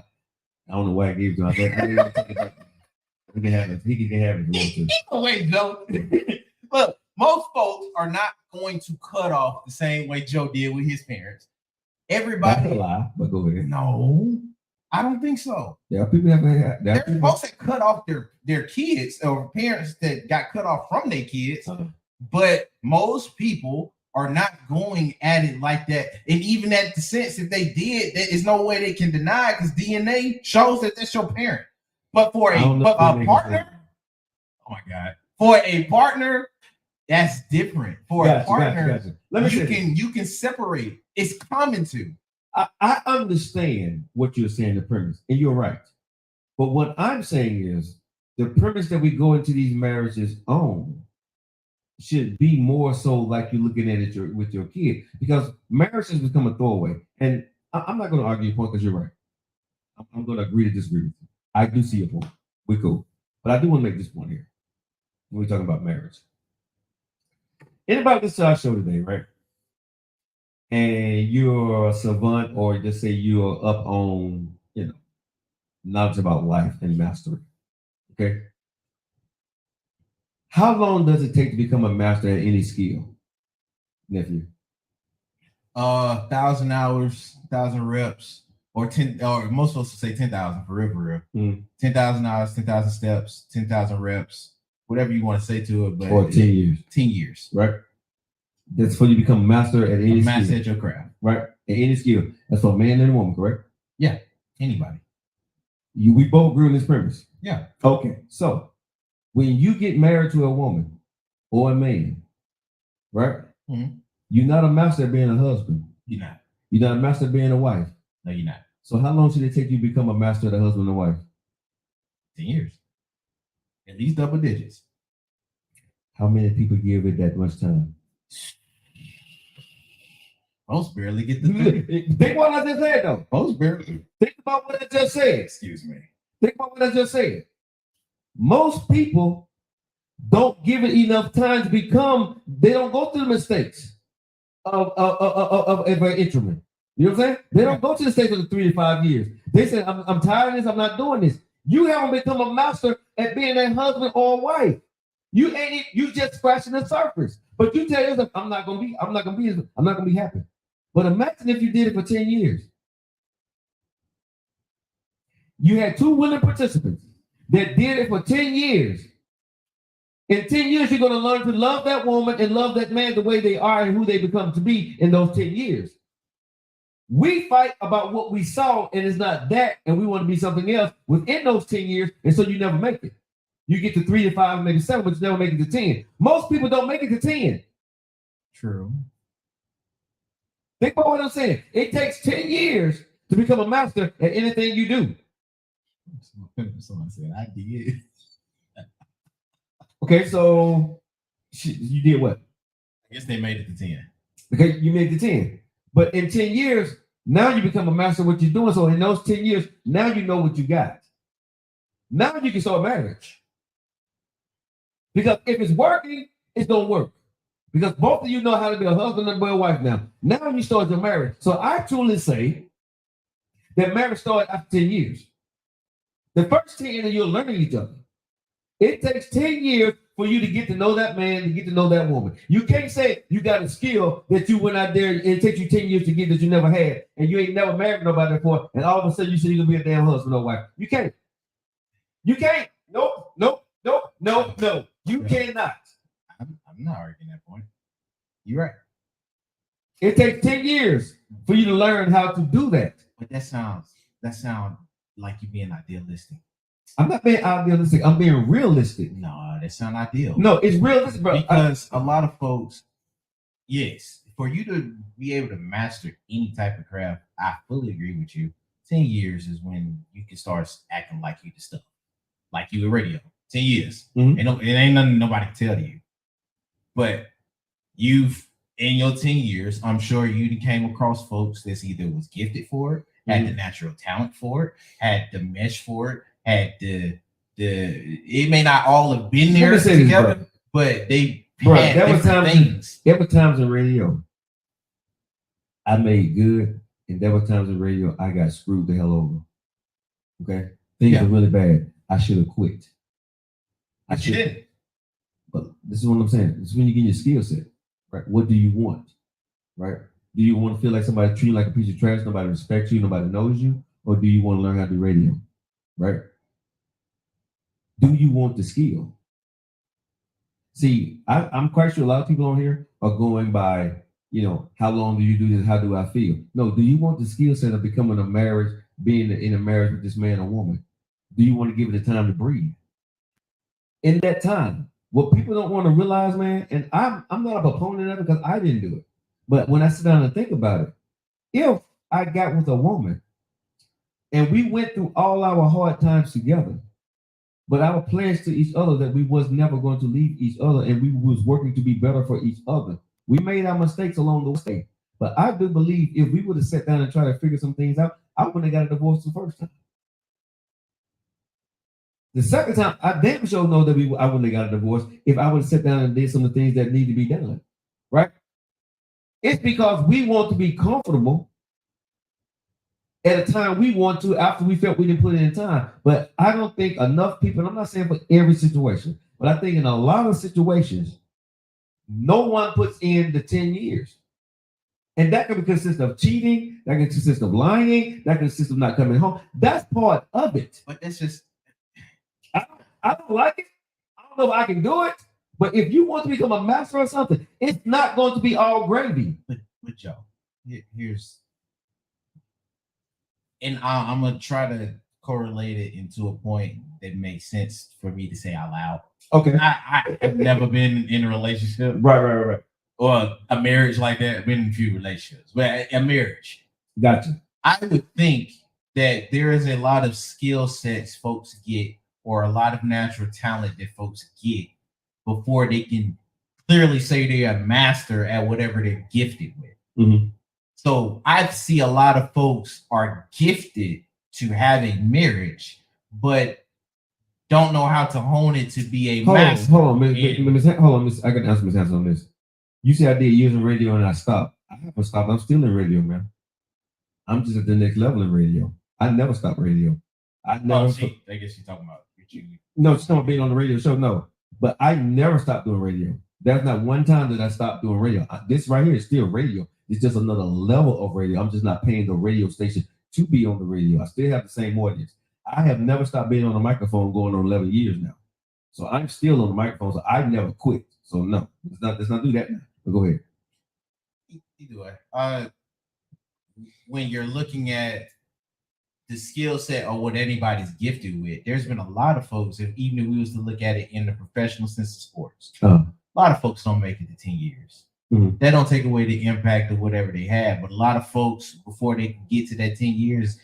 I don't know why I gave it to him. He can have it. He can have it. Wait, Joe. Look, most folks are not going to cut off the same way Joe did with his parents. Everybody. That's a lie, but go ahead. No, I don't think so. There are people There's folks that cut off their kids or parents that got cut off from their kids, but most people are not going at it like that. And even at the sense if they did, there is no way they can deny it because DNA shows that that's your parent. But for a partner, oh my God, for a partner, that's different. For a partner, you can separate. It's common to. I understand what you're saying, the premise, and you're right. But what I'm saying is the premise that we go into these marriages on should be more so like you're looking at it with your kid, because marriage has become a throwaway. And I'm not going to argue your point because you're right. I'm going to agree to disagree with you. I do see your point. We're cool. But I do want to make this point here when we're talking about marriage. Anybody listen to our show today, right? And you're a savant, or just say you're up on, knowledge about life and mastery. Okay. How long does it take to become a master at any skill, nephew? 1,000 hours, 1,000 reps, or 10, or most folks say 10,000 for real. 10,000 hours, 10,000 steps, 10,000 reps, whatever you want to say to it. But or 10 years. 10 years. Right. That's for you to become a master at any skill. Master at your craft. Right. At any skill. That's for a man and a woman, correct? Yeah. Anybody. We both agree on this premise. Yeah. Okay. So when you get married to a woman or a man, right? Mm-hmm. You're not a master at being a husband. You're not. You're not a master at being a wife. No, you're not. So how long should it take you to become a master at a husband and wife? 10 years. At least double digits. How many people give it that much time? Most barely get the thing. Think what I just said, though. Most barely. Think about what I just said. Excuse me. Think about what I just said. Most people don't give it enough time to become. They don't go through the mistakes of an instrument. You know what I'm saying? They don't go to the stage of the 3 to 5 years. They say, I'm tired of this. I'm not doing this. You haven't become a master at being a husband or a wife. You just scratching the surface. But you tell yourself, I'm not gonna be happy. But imagine if you did it for 10 years. You had two willing participants that did it for 10 years. In 10 years, you're going to learn to love that woman and love that man the way they are and who they become to be in those 10 years. We fight about what we saw, and it's not that, and we want to be something else within those 10 years, and so you never make it. You get to 3 to 5, maybe 7, but you never make it to 10. Most people don't make it to 10. True. Think about what I'm saying. It takes 10 years to become a master at anything you do. Someone said, I did. Okay, so you did what? I guess they made it to 10. Okay, you made it to 10. But in 10 years, now you become a master of what you're doing. So in those 10 years, now you know what you got. Now you can start marriage. Because if it's working, it's going to work. Because both of you know how to be a husband and a wife now. Now you start your marriage. So I truly say that marriage started after 10 years. The first 10 you're learning each other. It takes 10 years for you to get to know that man, to get to know that woman. You can't say you got a skill that you went out there and it takes you 10 years to get that you never had, and you ain't never married nobody before, and all of a sudden you say you're going to be a damn husband or wife. You can't. You can't. Nope. You cannot. I'm not arguing that point. You're right. It takes 10 years for you to learn how to do that. But that sounds like you being idealistic. I'm not being idealistic. I'm being realistic. No, that sounds ideal. No, it's realistic, bro. Because a lot of folks, yes, for you to be able to master any type of craft, I fully agree with you. 10 years is when you can start acting like you the stuff, like you a radio. 10 years. Mm-hmm. It ain't nothing nobody can tell you. But you've, in your 10 years, I'm sure you came across folks that's either was gifted for it, had the natural talent for it, had the mesh for it, had the it may not all have been there together, but they had different things. There were times in radio I made good, and there were times in radio I got screwed the hell over. Okay? Things were really bad. I should have quit. I should. But this is what I'm saying. This is when you get your skill set. Right? What do you want? Right? Do you want to feel like somebody treats you like a piece of trash, nobody respects you, nobody knows you? Or do you want to learn how to do radio? Right? Do you want the skill? See, I'm quite sure a lot of people on here are going by, how long do you do this? How do I feel? No, do you want the skill set of becoming a marriage, being in a marriage with this man or woman? Do you want to give it the time to breathe? In that time, what people don't want to realize, man, and I'm not a proponent of it because I didn't do it. But when I sit down and think about it, if I got with a woman and we went through all our hard times together, but our plans to each other that we was never going to leave each other and we was working to be better for each other. We made our mistakes along the way. But I do believe if we would have sat down and tried to figure some things out, I wouldn't have got a divorce the first time. The second time, I damn sure know that I wouldn't have got a divorce if I would have sat down and did some of the things that need to be done. Right? It's because we want to be comfortable at a time we want to after we felt we didn't put it in time. But I don't think enough people, and I'm not saying for every situation, but I think in a lot of situations, no one puts in the 10 years. And that can consist of cheating, that can consist of lying, that can consist of not coming home. That's part of it. But that's just... I don't like it. I don't know if I can do it. But if you want to become a master of something, it's not going to be all gravy. But Joe, here's... And I'm going to try to correlate it into a point that makes sense for me to say out loud. Okay. I've never been in a relationship. Right. Or a marriage like that. I've been in a few relationships. But a marriage. Gotcha. I would think that there is a lot of skill sets folks get or a lot of natural talent that folks get before they can clearly say they're a master at whatever they're gifted with. Mm-hmm. So I see a lot of folks are gifted to having marriage, but don't know how to hone it to be a master. Hold on. I can answer Ms. Hanson on this. You see, I did years in radio and I stopped. I haven't stopped. I'm still in radio, man. I'm just at the next level in radio. I never stopped radio. I guess you're talking about you. No, it's not being on the radio show. No, but I never stopped doing radio. There's not one time that I stopped doing radio. This right here is still radio. It's just another level of radio. I'm just not paying the radio station to be on the radio. I still have the same audience. I have never stopped being on the microphone going on 11 years now. So I'm still on the microphone. So I never quit. So no, let's not do that now. But go ahead. Either way, when you're looking at the skill set or what anybody's gifted with, there's been a lot of folks, even if we was to look at it in the professional sense of sports, a lot of folks don't make it to 10 years. Mm-hmm. That don't take away the impact of whatever they have, but a lot of folks, before they can get to that 10 years,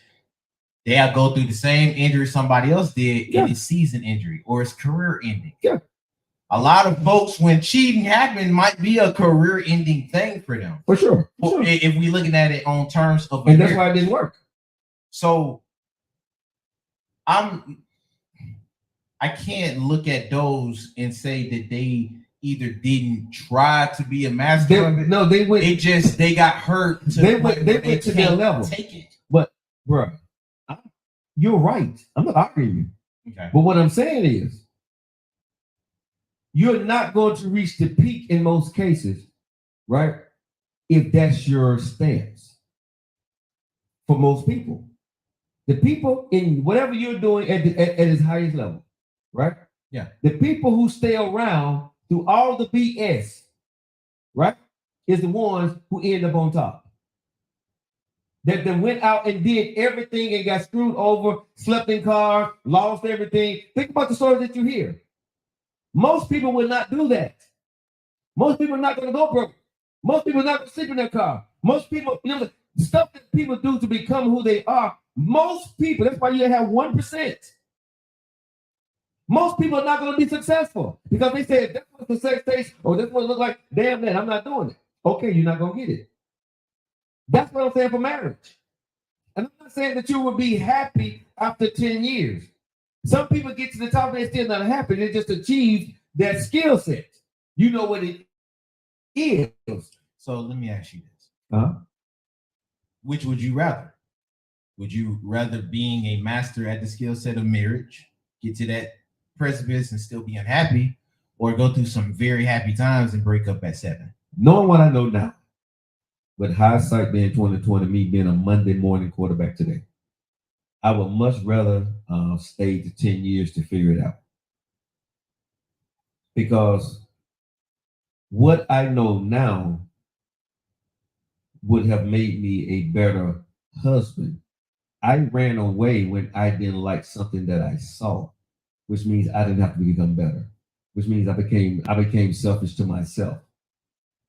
they'll go through the same injury somebody else did in his season injury or his career ending. Yeah. A lot of folks, when cheating happened, might be a career-ending thing for them. For sure. If we're looking at it on terms of, and that's why it didn't work. So I can't look at those and say that they either didn't try to be a master of it. No, they went. They got hurt. They went to their level. Take it. But, bro, you're right. I'm not arguing you. Okay. But what I'm saying is, you're not going to reach the peak in most cases, right? If that's your stance. For most people. The people in whatever you're doing at its highest level, right? Yeah. The people who stay around through all the BS, right, is the ones who end up on top. That they went out and did everything and got screwed over, slept in cars, lost everything. Think about the stories that you hear. Most people will not do that. Most people are not going to go broke. Most people are not going to sleep in their car. Most people, the stuff that people do to become who they are, most people, that's why you have 1%. Most people are not going to be successful because they say, that's what success tastes, or that's what it looks like, damn that, I'm not doing it. Okay, you're not going to get it. That's what I'm saying for marriage. And I'm not saying that you will be happy after 10 years. Some people get to the top and they're still not happy. They just achieved that skill set. You know what it is. So let me ask you this. Uh-huh. Which would you rather? Would you rather being a master at the skill set of marriage, get to that precipice and still be unhappy, or go through some very happy times and break up at 7? Knowing what I know now, with hindsight being 2020, me being a Monday morning quarterback today, I would much rather stay to 10 years to figure it out. Because what I know now would have made me a better husband. I ran away when I didn't like something that I saw, which means I didn't have to become better, which means I became selfish to myself.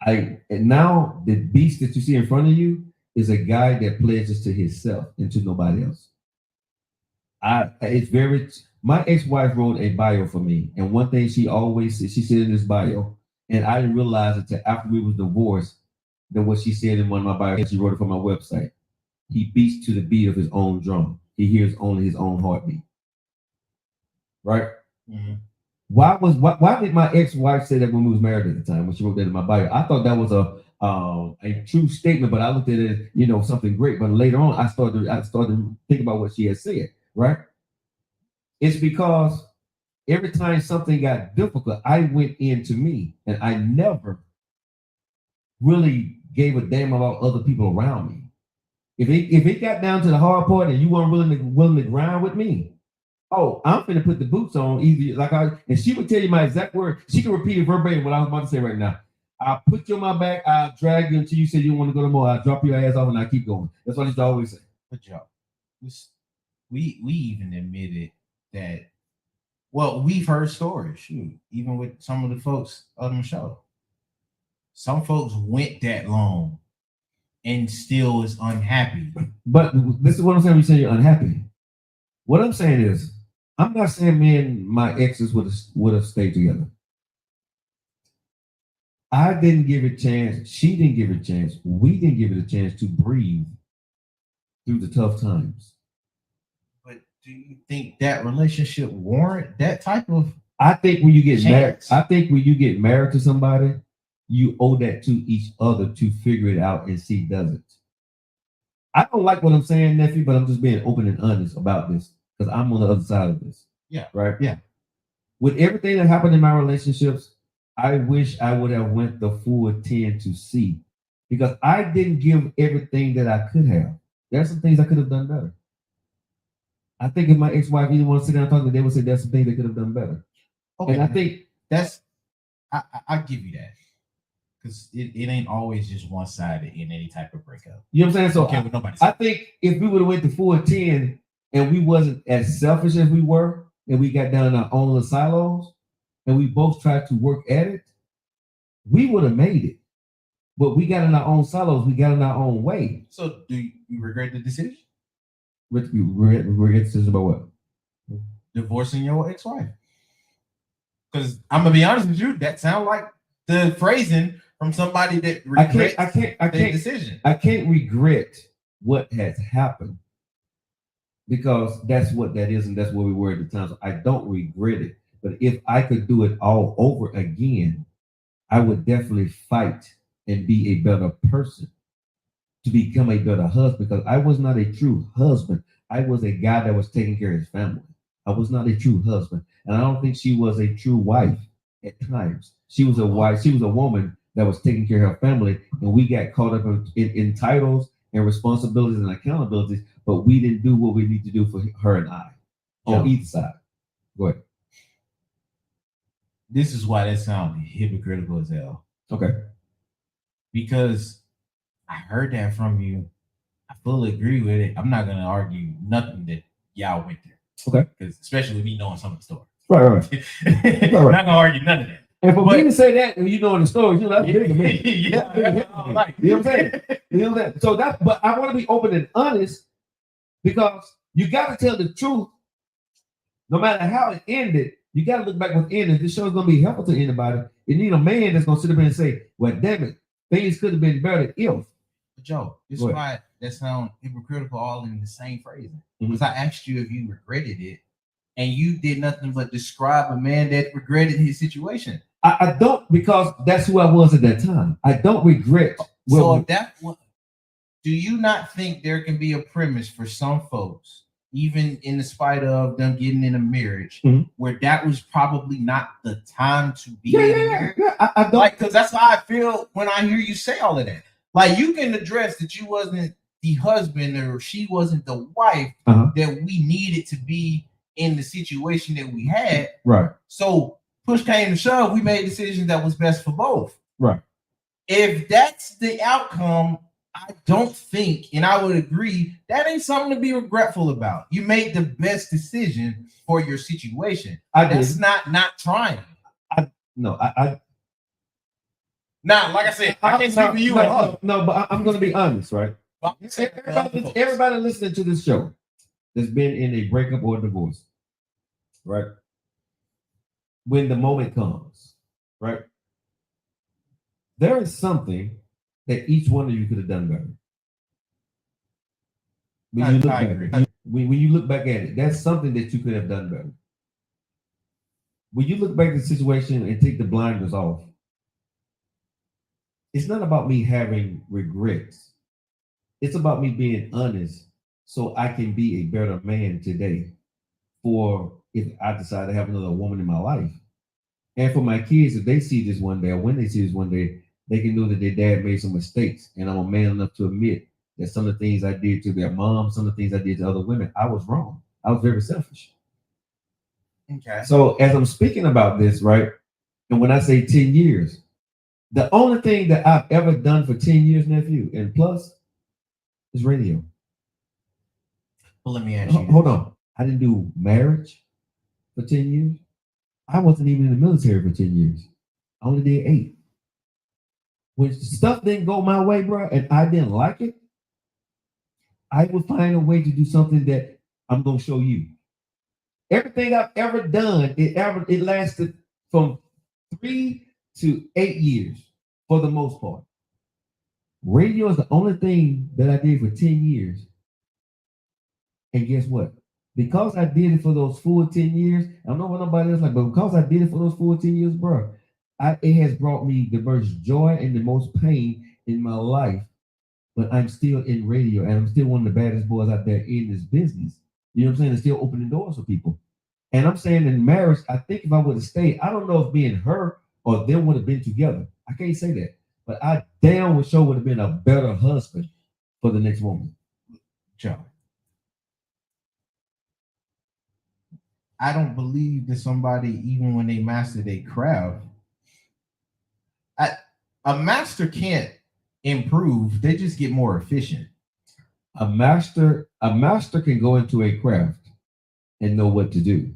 And now the beast that you see in front of you is a guy that pledges to himself and to nobody else. My ex-wife wrote a bio for me, and one thing she always said, she said in this bio, and I didn't realize it until after we was divorced, that what she said in one of my bios, she wrote it from my website. He beats to the beat of his own drum. He hears only his own heartbeat. Right? Mm-hmm. Why did my ex-wife say that when we was married at the time, when she wrote that in my bio? I thought that was a true statement, but I looked at it as, something great. But later on, I started to think about what she had said, right? It's because every time something got difficult, I went into me, and I never really gave a damn about other people around me. If it got down to the hard part and you weren't willing to grind with me, oh, I'm finna put the boots on. And she would tell you my exact word. She can repeat it verbatim what I was about to say right now. I'll put you on my back. I'll drag you until you say you don't want to go no more. I'll drop your ass off and I'll keep going. That's what I used to always say. Good job. We even admitted that. Well, we've heard stories, even with some of the folks on the show. Some folks went that long and still is unhappy. But this is what I'm saying when you say you're unhappy. What I'm saying is, I'm not saying me and my exes would have stayed together. I didn't give it a chance. She didn't give it a chance. We didn't give it a chance to breathe through the tough times. But do you think that relationship warrant that type of? I think when you get chance? married to somebody, you owe that to each other to figure it out and see does it. I don't like what I'm saying, nephew, but I'm just being open and honest about this because I'm on the other side of this. Yeah. Right? Yeah. With everything that happened in my relationships, I wish I would have went the full 10 to see because I didn't give everything that I could have. There's some things I could have done better. I think if my ex-wife didn't want to sit down and talk to me, they would say that's the thing they could have done better. Okay, And I think that's I give you that. Because it ain't always just one sided in any type of breakup. You know what I'm saying? So okay, with nobody. I think if we would have went to 4-10 and we wasn't as selfish as we were, and we got down in our own little silos, and we both tried to work at it, we would have made it. But we got in our own silos. We got in our own way. So do you regret the decision? Regret decision about what? Divorcing your ex-wife. Because I'm gonna be honest with you, that sounds like the phrasing from somebody that regrets the decision. I can't regret what has happened because that's what that is, and that's where we were at the time. So I don't regret it. But if I could do it all over again, I would definitely fight and be a better person to become a better husband, because I was not a true husband. I was a guy that was taking care of his family. I was not a true husband. And I don't think she was a true wife at times. She was a wife. She was a woman that was taking care of her family. And we got caught up in titles and responsibilities and accountabilities, but we didn't do what we need to do for her and I on either side. Go ahead. This is why that sounds hypocritical as hell. Okay. Because I heard that from you. I fully agree with it. I'm not going to argue nothing that y'all went through. Okay. Because especially with me knowing some of the story. Right. I'm not going to argue none of that. And for me to say that, and you know in the story, you know, that's big to me. Yeah. You know what I'm saying? You know that. So that, but I want to be open and honest, because you got to tell the truth. No matter how it ended, you got to look back within. If this show is going to be helpful to anybody, you need a man that's going to sit up and say, well, damn it, things could have been better if. Joe, this is why that sounds hypocritical all in the same phrasing. Because I asked you if you regretted it, and you did nothing but describe a man that regretted his situation. I don't, because that's who I was at that time. I don't regret. So if that, do you not think there can be a premise for some folks, even in the spite of them getting in a marriage, where that was probably not the time to be in a marriage? I don't, like, because that's how I feel when I hear you say all of that. Like, you can address that you wasn't the husband or she wasn't the wife that we needed to be in the situation that we had. Right. So push came to shove, we made decisions that was best for both. Right. If that's the outcome, I don't think, and I would agree, that ain't something to be regretful about. You made the best decision for your situation. That's not trying. Now, like I said, I can't speak for you. No, but I'm going to be honest, right? Everybody listening to this show that's been in a breakup or a divorce, right? When the moment comes, right? There is something that each one of you could have done better. When you look back at it, that's something that you could have done better. When you look back at the situation and take the blinders off, it's not about me having regrets. It's about me being honest so I can be a better man today for if I decide to have another woman in my life. And for my kids, if they see this one day, or when they see this one day, they can know that their dad made some mistakes. And I'm a man enough to admit that some of the things I did to their mom, some of the things I did to other women, I was wrong. I was very selfish. Okay. So as I'm speaking about this, right, and when I say 10 years, the only thing that I've ever done for 10 years, nephew, and plus, is radio. Well, let me ask you. Hold on. I didn't do marriage for 10 years. I wasn't even in the military for 10 years. I only did 8. When stuff didn't go my way, bro, and I didn't like it, I would find a way to do something that I'm going to show you. Everything I've ever done, it lasted from 3 to 8 years for the most part. Radio is the only thing that I did for 10 years. And guess what? Because I did it for those full 10 years, I don't know what nobody else like, but because I did it for those full 10 years, bro, it has brought me the most joy and the most pain in my life. But I'm still in radio, and I'm still one of the baddest boys out there in this business. You know what I'm saying? It's still opening doors for people. And I'm saying in marriage, I think if I would have stayed, I don't know if being her or them would have been together. I can't say that. But I damn sure would have been a better husband for the next woman. Joe, I don't believe that somebody, even when they master their craft, a master can't improve. They just get more efficient. A master can go into a craft and know what to do.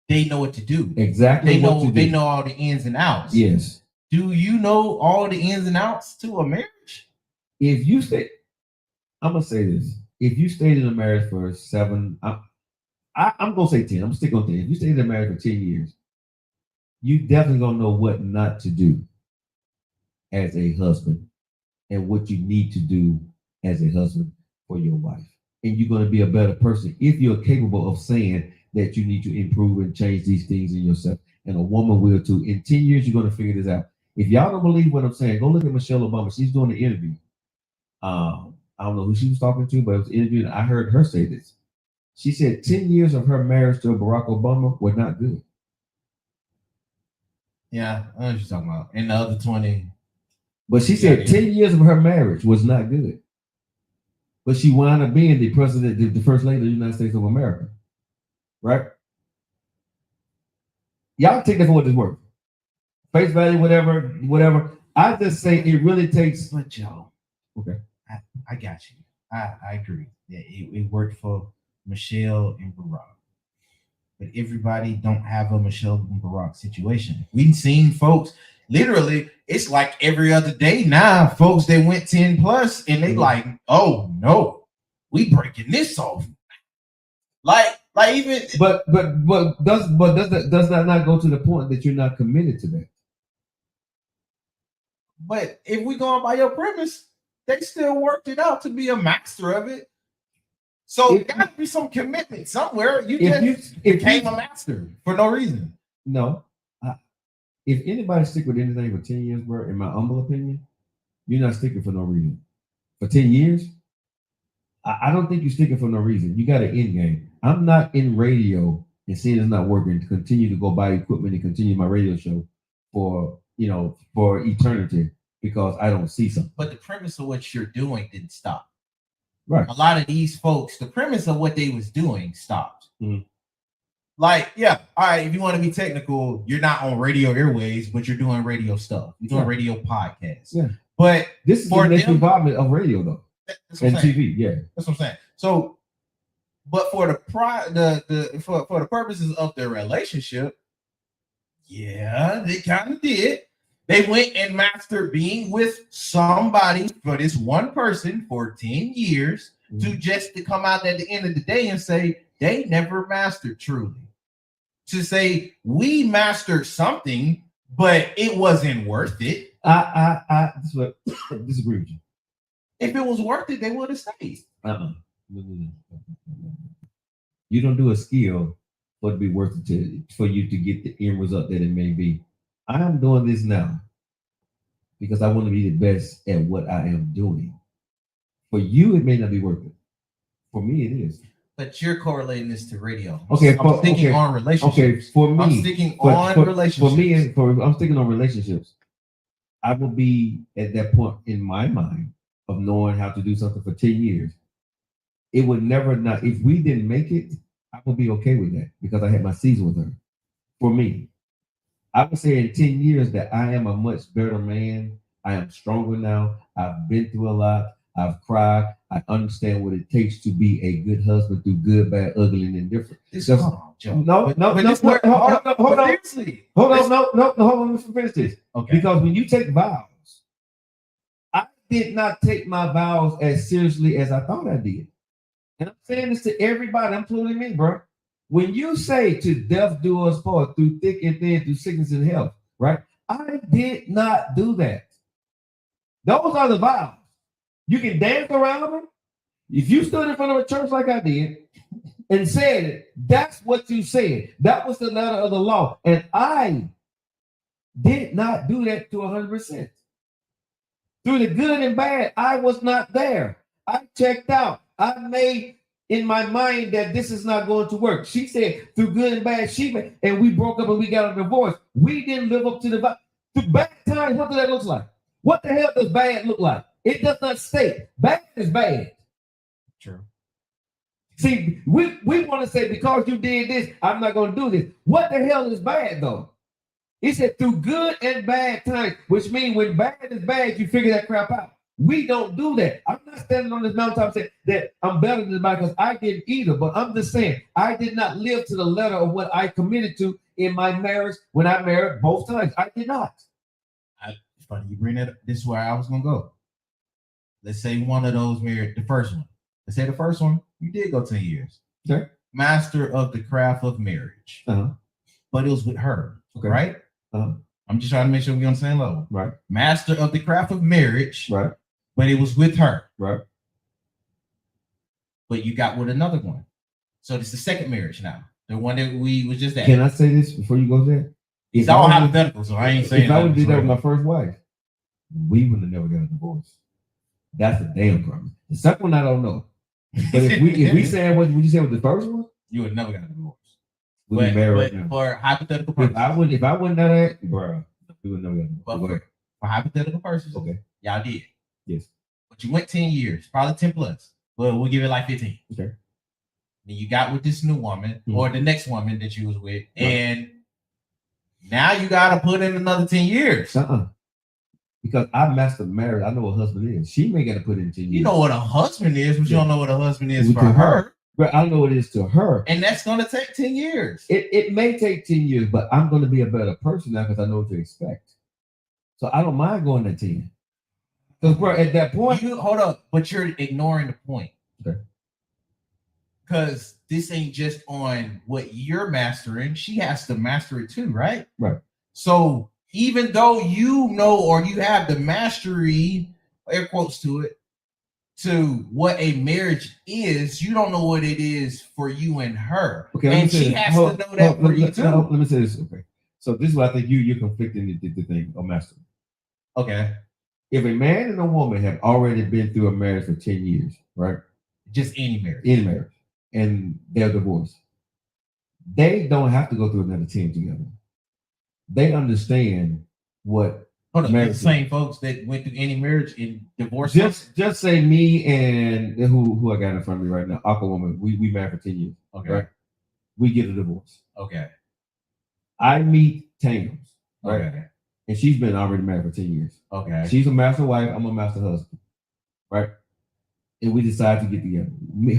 They know what to do. Exactly. They know all the ins and outs. Yes. Do you know all the ins and outs to a marriage? If you stay, I'm gonna say this. If you stayed in a marriage for 7, I'm gonna say 10. I'm gonna stick on 10. If you stayed in a marriage for 10 years, you definitely gonna know what not to do as a husband and what you need to do as a husband for your wife. And you're gonna be a better person if you're capable of saying that you need to improve and change these things in yourself. And a woman will too. In 10 years, you're gonna figure this out. If y'all don't believe what I'm saying, go look at Michelle Obama. She's doing the interview. I don't know who she was talking to, but it was an interview, and I heard her say this. She said 10 years of her marriage to Barack Obama were not good. Yeah, I know what you're talking about. And the other 20. But she said 10 years of her marriage was not good. But she wound up being the president, the first lady of the United States of America. Right? Y'all take that for what it's worth. Face value, whatever. I just say it really takes. But Joe, okay, I got you. I agree. Yeah, it worked for Michelle and Barack. But everybody don't have a Michelle and Barack situation. We've seen folks, literally, it's like every other day now, folks that went 10 plus and they like, oh no, we breaking this off. Like even but does that not go to the point that you're not committed to that? But if we going by your premise, they still worked it out to be a master of it. So there got to be some commitment somewhere. You became a master for no reason. No. If anybody stick with anything for 10 years, bro, in my humble opinion, you're not sticking for no reason. For 10 years, I don't think you're sticking for no reason. You got an end game. I'm not in radio and seeing it's not working to continue to go buy equipment and continue my radio show for eternity because I don't see something. But the premise of what you're doing didn't stop. Right. A lot of these folks, the premise of what they was doing stopped. Mm-hmm. Like, yeah, all right, if you want to be technical, you're not on radio airways, but you're doing radio stuff. You're doing radio podcasts. Yeah. But this is the next involvement of radio, though. And TV, yeah. That's what I'm saying. So, but for the purposes of their relationship, yeah, they kind of did. They went and mastered being with somebody for this one person for 10 years to come out at the end of the day and say they never mastered truly. To say we mastered something, but it wasn't worth it. I disagree with you. If it was worth it, they would have stayed. You don't do a skill for it to be worth it for you to get the end result that it may be. I am doing this now because I want to be the best at what I am doing. For you, it may not be worth it. For me, it is. But you're correlating this to radio. Okay, I'm sticking on relationships. Okay, for me, I'm sticking on relationships. For me, I'm sticking on relationships. I will be at that point in my mind of knowing how to do something for 10 years. It would never not. If we didn't make it, I would be okay with that because I had my season with her. For me, I would say in 10 years that I am a much better man. I am stronger now. I've been through a lot. I've cried. I understand what it takes to be a good husband through good, bad, ugly, and indifferent. Hold on. Let's finish this. Okay. Because when you take vows, I did not take my vows as seriously as I thought I did. And I'm saying this to everybody, including me, bro. When you say to death do us part through thick and thin, through sickness and health, right? I did not do that. Those are the vows. You can dance around them. If you stood in front of a church like I did and said it, that's what you said. That was the letter of the law. And I did not do that to 100%. Through the good and bad, I was not there. I checked out. I made in my mind that this is not going to work. She said through good and bad, and we broke up and we got a divorce. We didn't live up to the vow. Through bad times, what does that look like? What the hell does bad look like? It does not state. Bad is bad. True. See, we want to say because you did this, I'm not going to do this. What the hell is bad though? He said through good and bad times, which means when bad is bad, you figure that crap out. We don't do that. I'm not standing on this mountaintop saying that I'm better than somebody because I didn't either. But I'm just saying I did not live to the letter of what I committed to in my marriage when I married both times. I did not. It's funny you bring that up. This is where I was gonna go. Let's say one of those married the first one. Let's say the first one you did go 10 years. Okay. Master of the craft of marriage. But it was with her. Okay. Right. I'm just trying to make sure we're on the same level. Right. Master of the craft of marriage. Right. But it was with her. Right. But you got with another one. So it's the second marriage now. The one that we was just at. Can I say this before you go there? It's all hypothetical, so I ain't saying. If I would do that with my first wife, we would have never got a divorce. That's a damn promise. The second one I don't know. But if we saying what you said with the first one, you would never got a divorce. We'd be married right now. For hypothetical purposes. If I wouldn't know that, bro, we would never get a divorce. For hypothetical purposes, okay. Y'all did. Yes. But you went 10 years, probably 10 plus. Well, we'll give it like 15. Okay. Then you got with this new woman or the next woman that you was with, and now you gotta put in another 10 years. Because I mastered marriage. I know what a husband is. She may gotta put in 10 years. You know what a husband is, but you don't know what a husband is for her. But I know what it is to her. And that's gonna take 10 years. It may take 10 years, but I'm gonna be a better person now because I know what to expect. So I don't mind going to 10. Because bro, at that point, hold up, but you're ignoring the point. Okay. Because this ain't just on what you're mastering, she has to master it too, right? Right. So even though you know or you have the mastery, air quotes to it, to what a marriage is, you don't know what it is for you and her. Okay, and she has to know that for you too. Let me say this. Okay. So this is what I think you're conflicting the thing of mastering. Okay. If a man and a woman have already been through a marriage for 10 years, right? Just any marriage. Any marriage. And they're divorced. They don't have to go through another 10 together. They understand what marriage is. The same folks that went through any marriage and divorced. Just say me and who I got in front of me right now, Aqua Woman, we married for 10 years. Okay. Right? We get a divorce. Okay. I meet Tams, right? Okay. And she's been already married for 10 years. Okay. She's a master wife, I'm a master husband. Right? And we decide to get together.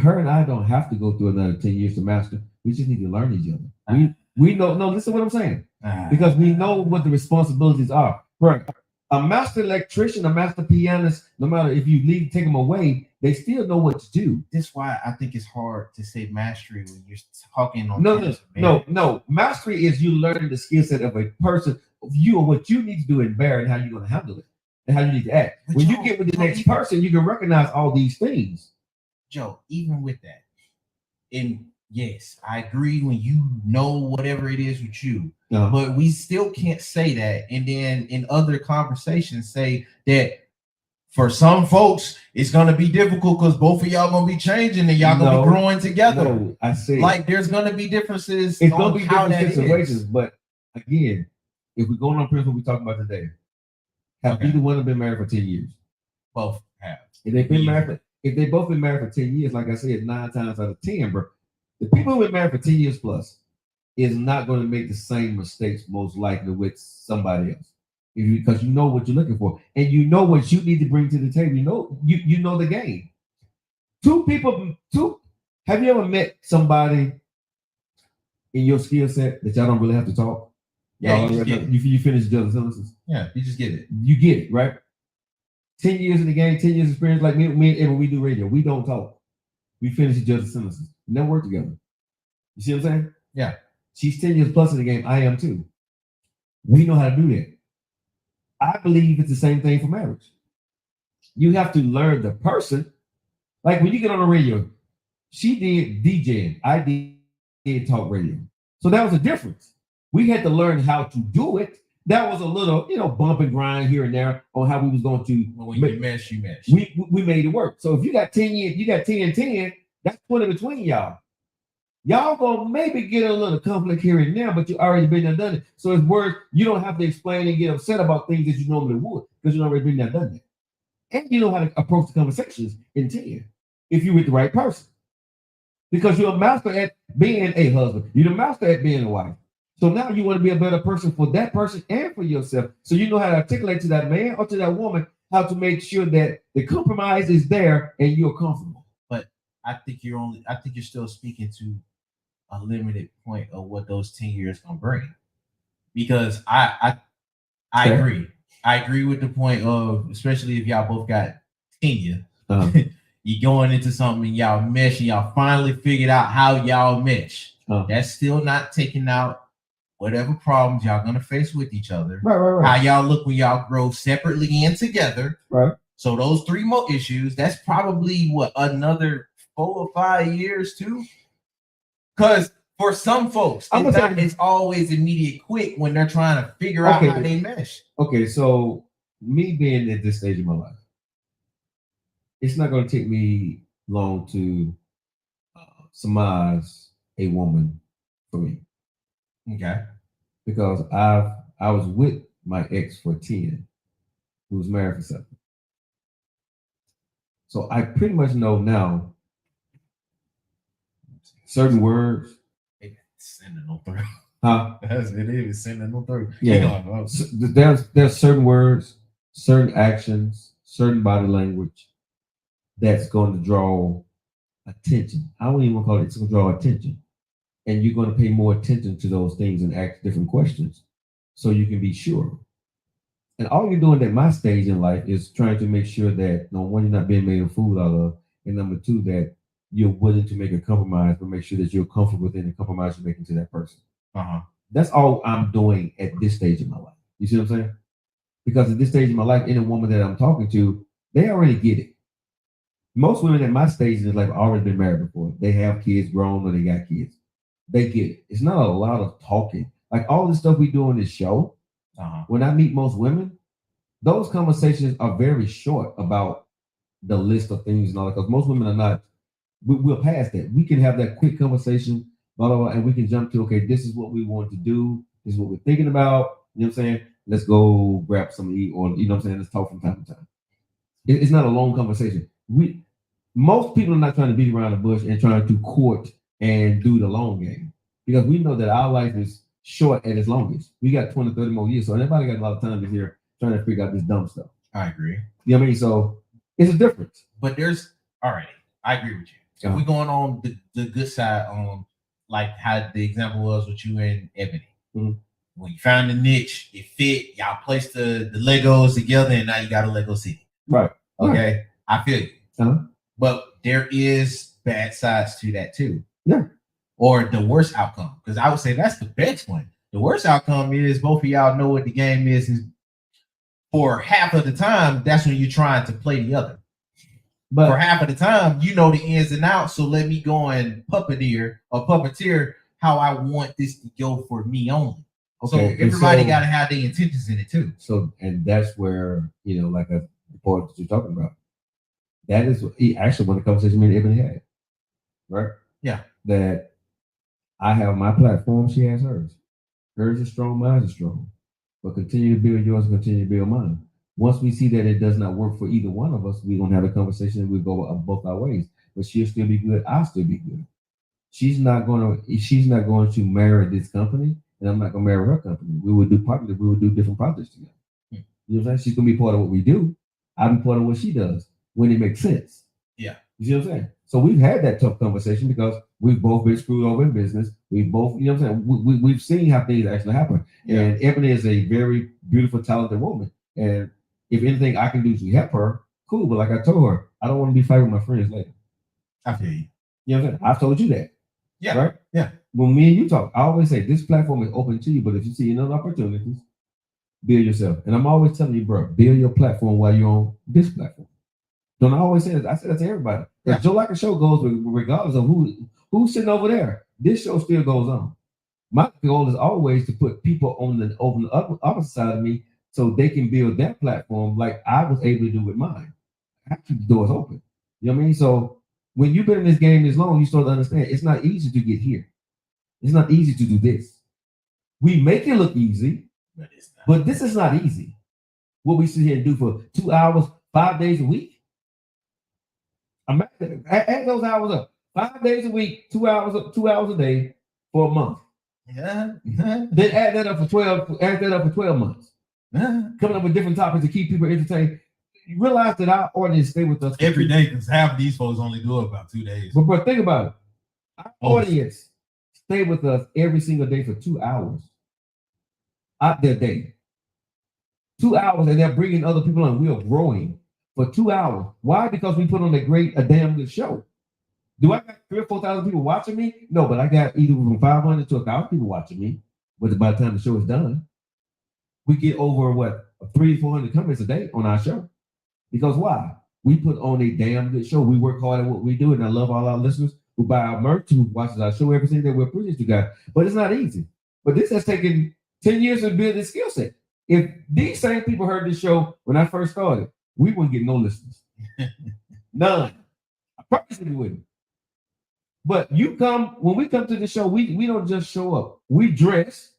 Her and I don't have to go through another 10 years to master. We just need to learn each other. We know, no, listen to what I'm saying. Because we know what the responsibilities are. Right. A master electrician, a master pianist, no matter if you take them away, they still know what to do. That's why I think it's hard to say mastery when you're talking on. No. Mastery is you learning the skill set of a person, of you and what you need to do in marriage and how you're going to handle it and how you need to act. But when you get with the next person, you can recognize all these things. Joe, even with that, and yes, I agree when you know whatever it is with you, but we still can't say that. And then in other conversations say that for some folks, it's going to be difficult because both of y'all going to be changing and y'all going to be growing together. No, I see. Like there's going to be differences. It's going to be different situations. But again, if we're going on principle we talking about today, have either one been married for 10 years? Both have. If they've been married, if they both been married for 10 years, like I said, 9 times out of 10, bro, the people who been married for 10 years plus is not going to make the same mistakes most likely with somebody else. Because you know what you're looking for, and you know what you need to bring to the table. You know the game. Have you ever met somebody in your skill set that y'all don't really have to talk? Yeah, you finish each other's sentences. Yeah, you just get it. You get it, right? 10 years in the game, 10 years experience, like me and Evan, we do radio. We don't talk. We finish each other's sentences. We never work together. You see what I'm saying? Yeah. She's 10 years plus in the game. I am too. We know how to do that. I believe it's the same thing for marriage. You have to learn the person. Like when you get on the radio, she did DJing. I did talk radio. So that was a difference. We had to learn how to do it. That was a little, bump and grind here and there on how we was going to. When you mesh, you mesh. We made it work. So if you got 10 years, you got 10 and 10, that's 20 between y'all. Y'all gonna maybe get a little conflict here and there, but you already been there, done it. So it's worth, you don't have to explain and get upset about things that you normally would, because you already been there, done that. And you know how to approach the conversations in 10, if you're with the right person. because you're a master at being a husband. You're the master at being a wife. So now you want to be a better person for that person and for yourself. So you know how to articulate to that man or to that woman how to make sure that the compromise is there and you're comfortable. But I think you're still speaking to a limited point of what those 10 years gonna bring. Because I Okay. agree. I agree with the point of, especially if y'all both got tenure. You going into something and y'all mesh and y'all finally figured out how y'all mesh. That's still not taking out whatever problems y'all gonna face with each other. Right. How y'all look when y'all grow separately and together. Right. So those 3 more issues, that's probably what, another 4 or 5 years too. Because for some folks, it's always immediate quick when they're trying to figure out how they mesh. Okay, so me being at this stage of my life, it's not going to take me long to surmise a woman for me. Okay. Because I was with my ex for 10, who was married for 7. So I pretty much know now certain words. Sending them through. Huh? It is sending them through. Yeah. So there's certain words, certain actions, certain body language that's going to draw attention. I don't even call it, it's going to draw attention. And you're going to pay more attention to those things and ask different questions so you can be sure. And all you're doing at my stage in life is trying to make sure that, number one, you're not being made a fool out of, and number two, that you're willing to make a compromise, but make sure that you're comfortable within the compromise you're making to that person. That's all I'm doing at this stage of my life. You see what I'm saying? Because at this stage of my life, any woman that I'm talking to, they already get it. Most women at my stage in life already been married before. They have kids, grown, or they got kids. They get it. It's not a lot of talking. Like all the stuff we do on this show, when I meet most women, those conversations are very short about the list of things and all that. Because most women are not, we're past that. We can have that quick conversation, blah, blah, blah, and we can jump to, okay, this is what we want to do. This is what we're thinking about. You know what I'm saying? Let's go grab some to eat, or, you know what I'm saying? Let's talk from time to time. It's not a long conversation. Most people are not trying to beat around the bush and trying to court and do the long game, because we know that our life is short at its longest. We got 20, 30 more years. So everybody got a lot of time to here trying to figure out this dumb stuff. I agree. You know what I mean? So it's a difference. But there's, all right, I agree with you. So we're going on the good side on like how the example was with you and Ebony. Mm-hmm. When you found the niche, it fit, y'all placed the Legos together, and now you got a Lego city. Right. Okay. Right. I feel you. But there is bad sides to that too. Yeah. Or the worst outcome. Because I would say that's the best one. The worst outcome is both of y'all know what the game is, and for half of the time, that's when you're trying to play the other. But for half of the time, you know the ins and outs. So let me go and puppeteer how I want this to go for me only. Okay, so everybody got to have their intentions in it too. So, and that's where, you know, like the point that you're talking about, that is actually one of the conversations me and Ebony had, right? Yeah. That I have my platform, she has hers. Hers is strong, mine is strong. But continue to build yours, continue to build mine. Once we see that it does not work for either one of us, we're going to have a conversation and we'll go both our ways. But she'll still be good, I'll still be good. She's not going to marry this company, and I'm not going to marry her company. We will do different projects together. You know what I'm saying? She's going to be part of what we do. I'll be part of what she does when it makes sense. Yeah. You see what I'm saying? So we've had that tough conversation because we've both been screwed over in business. We both, you know what I'm saying? We've seen how things actually happen. Yeah. And Ebony is a very beautiful, talented woman. And if anything I can do to help her, cool. But like I told her, I don't want to be fighting with my friends later. I feel you. You know what I'm saying? I've told you that. Yeah. Right? Yeah. When me and you talk, I always say this platform is open to you, but if you see another opportunities, build yourself. And I'm always telling you, bro, build your platform while you're on this platform. Don't I always say that? I say that to everybody. Yeah. Joe Lockett Show goes regardless of who's sitting over there. This show still goes on. My goal is always to put people on the opposite side of me so they can build that platform like I was able to do with mine. I have to keep the doors open. You know what I mean? So when you've been in this game this long, you start to understand it's not easy to get here. It's not easy to do this. We make it look easy, but this is not easy. What we sit here and do for 2 hours, 5 days a week. Imagine, add those hours up. 5 days a week, 2 hours a day for a month. Yeah. Then add that up for 12 months. Coming up with different topics to keep people entertained. You realize that our audience stay with us every day, because half of these folks only do it about 2 days. But think about it. Our audience stay with us every single day for 2 hours out their day. 2 hours, and they're bringing other people on. We are growing for 2 hours. Why? Because we put on a damn good show. Do I got 3,000 or 4,000 people watching me? No, but I got either from 500 to 1,000 people watching me. But by the time the show is done, we get over 300 to 400 comments a day on our show. Because why? We put on a damn good show. We work hard at what we do, and I love all our listeners who buy our merch, who watches our show every single day. We appreciate you guys. But it's not easy. But this has taken 10 years to build this skill set. If these same people heard this show when I first started, we wouldn't get no listeners. None. I promise you we wouldn't. But when we come to the show, we don't just show up. We dress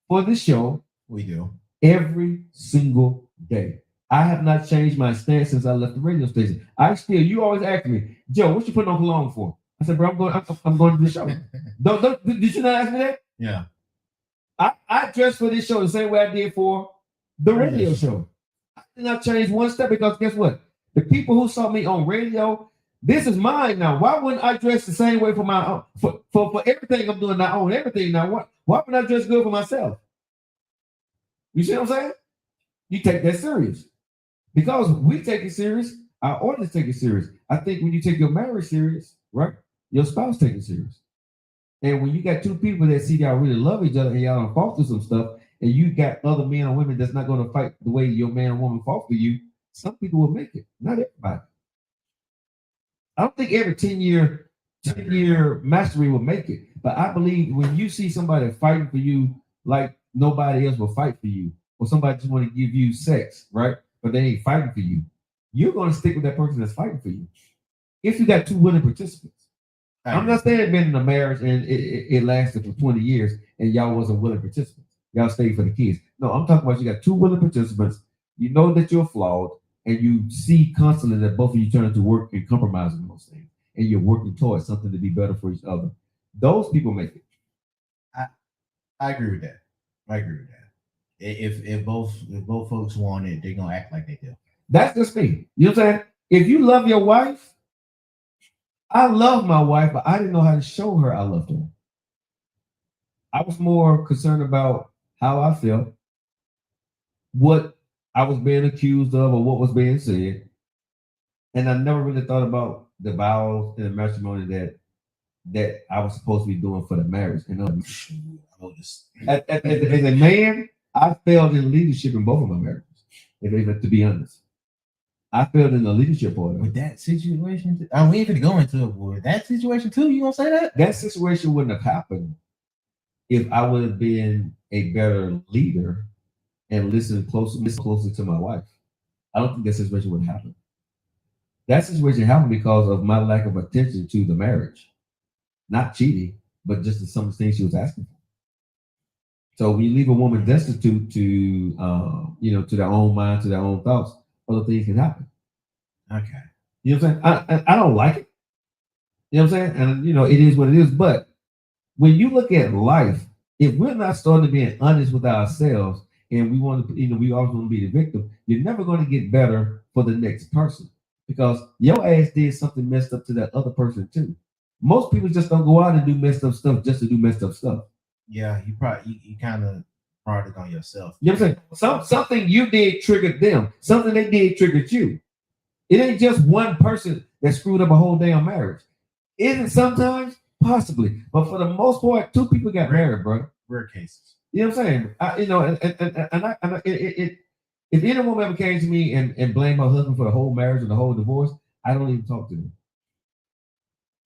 for the show. We do. Every single day. I have not changed my stance since I left the radio station. You always ask me, Joe, what you putting on cologne for? I said, bro, I'm going to the show. Did you not ask me that? Yeah. I dressed for this show the same way I did for the radio show. I did not change one step because guess what? The people who saw me on radio, this is mine now. Why wouldn't I dress the same way for my own? For everything I'm doing, I own everything now. Why wouldn't I dress good for myself? You see what I'm saying? You take that serious. Because we take it serious, our audience take it serious. I think when you take your marriage serious, right, your spouse take it serious. And when you got two people that see y'all really love each other and y'all don't fall through some stuff, and you got other men or women that's not going to fight the way your man or woman fought for you, some people will make it. Not everybody. I don't think every 10-year mastery will make it. But I believe when you see somebody fighting for you like nobody else will fight for you, or somebody just want to give you sex, right? But they ain't fighting for you, you're going to stick with that person that's fighting for you. If you got two willing participants. I'm not saying been in a marriage and it lasted for 20 years and y'all wasn't willing participants. Y'all stayed for the kids. No, I'm talking about you got two willing participants. You know that you're flawed and you see constantly that both of you turn to work and compromise on those things. And you're working towards something to be better for each other. Those people make it. I agree with that. If both folks want it, they're gonna act like they do. That's just me. You know what I'm saying? If you love your wife, I love my wife, but I didn't know how to show her I loved her. I was more concerned about how I felt, what I was being accused of, or what was being said. And I never really thought about the vows and the matrimony that I was supposed to be doing for the marriage. And as a man, I failed in leadership in both of my marriages, to be honest. I failed in the leadership part of it. With that situation, we ain't gonna go into it, boy. That situation too, you gonna say that? That situation wouldn't have happened if I would have been a better leader and listened closely to my wife. I don't think that situation would happen. That situation happened because of my lack of attention to the marriage. Not cheating, but just some of the things she was asking for. So when you leave a woman destitute to their own mind, to their own thoughts, other things can happen. Okay. You know what I'm saying? I don't like it. You know what I'm saying? And it is what it is. But when you look at life, if we're not starting to be honest with ourselves and we want to, we always want to be the victim, you're never going to get better for the next person because your ass did something messed up to that other person too. Most people just don't go out and do messed up stuff just to do messed up stuff. Yeah, you kind of brought it on yourself. You know what I'm saying? Something you did triggered them. Something they did triggered you. It ain't just one person that screwed up a whole damn marriage. Isn't it sometimes? Possibly. But for the most part, two people got married, bro. Rare cases. You know what I'm saying? If any woman ever came to me and blamed her husband for the whole marriage or the whole divorce, I don't even talk to them.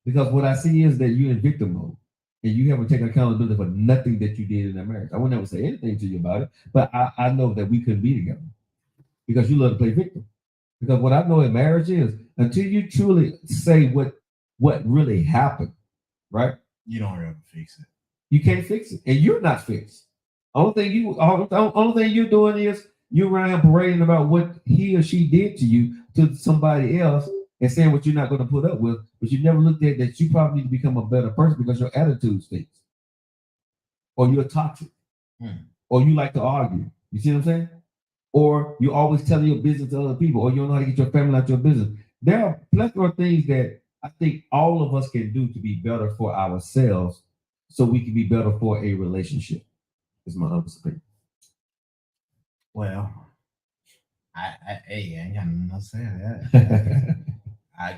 Because what I see is that you're in victim mode. And you haven't taken accountability for nothing that you did in that marriage. I would never say anything to you about it, but I know that we couldn't be together because you love to play victim. Because what I know in marriage is until you truly say what really happened, right? You don't ever fix it. You can't fix it, and you're not fixed. Only thing you're doing is you're around parading about what he or she did to you to somebody else, and saying what you're not going to put up with, but you never looked at that you probably need to become a better person because your attitude stinks, or you're toxic, or you like to argue. You see what I'm saying? Or you always telling your business to other people, or you don't know how to get your family out your business. There are plethora of things that I think all of us can do to be better for ourselves, so we can be better for a relationship. Is my honest opinion. Well, I ain't got nothing to say to that. I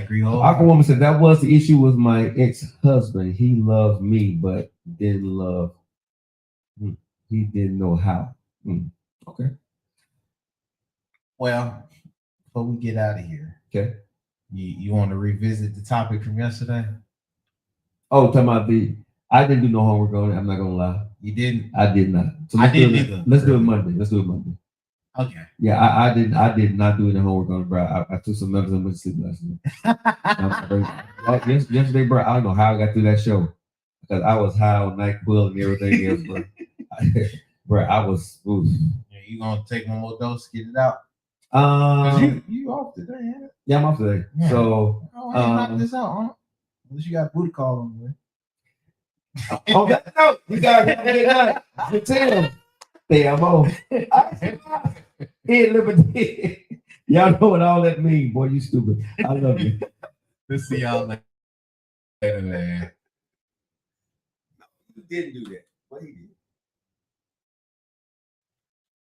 agree. Aqua woman said that was the issue with my ex-husband. He loved me, but didn't love. He didn't know how. Okay. Well, before we get out of here, okay, you want to revisit the topic from yesterday? Oh, talking about I didn't do no homework on it. I'm not gonna lie. You didn't? I did not. So I didn't either. Let's do it Monday. Let's do it Monday. Okay. Yeah, I did not do any homework on it, bro. I took some medicine and went to sleep last night. Yesterday, bro, I don't know how I got through that show because I was high on NyQuil and everything else, bro. Bro, I was. Oof. You gonna take one more dose, get it out? You off today, ain't it? Yeah, I'm off today. Yeah. So knock this out, huh? Unless you got a booty call on the way. On that note, you guys have a good night. Good tell. I'm on. Here, liberty. Y'all know what all that means, boy. You stupid. I love you. Let's see y'all later, man. No, you didn't do that. What he did.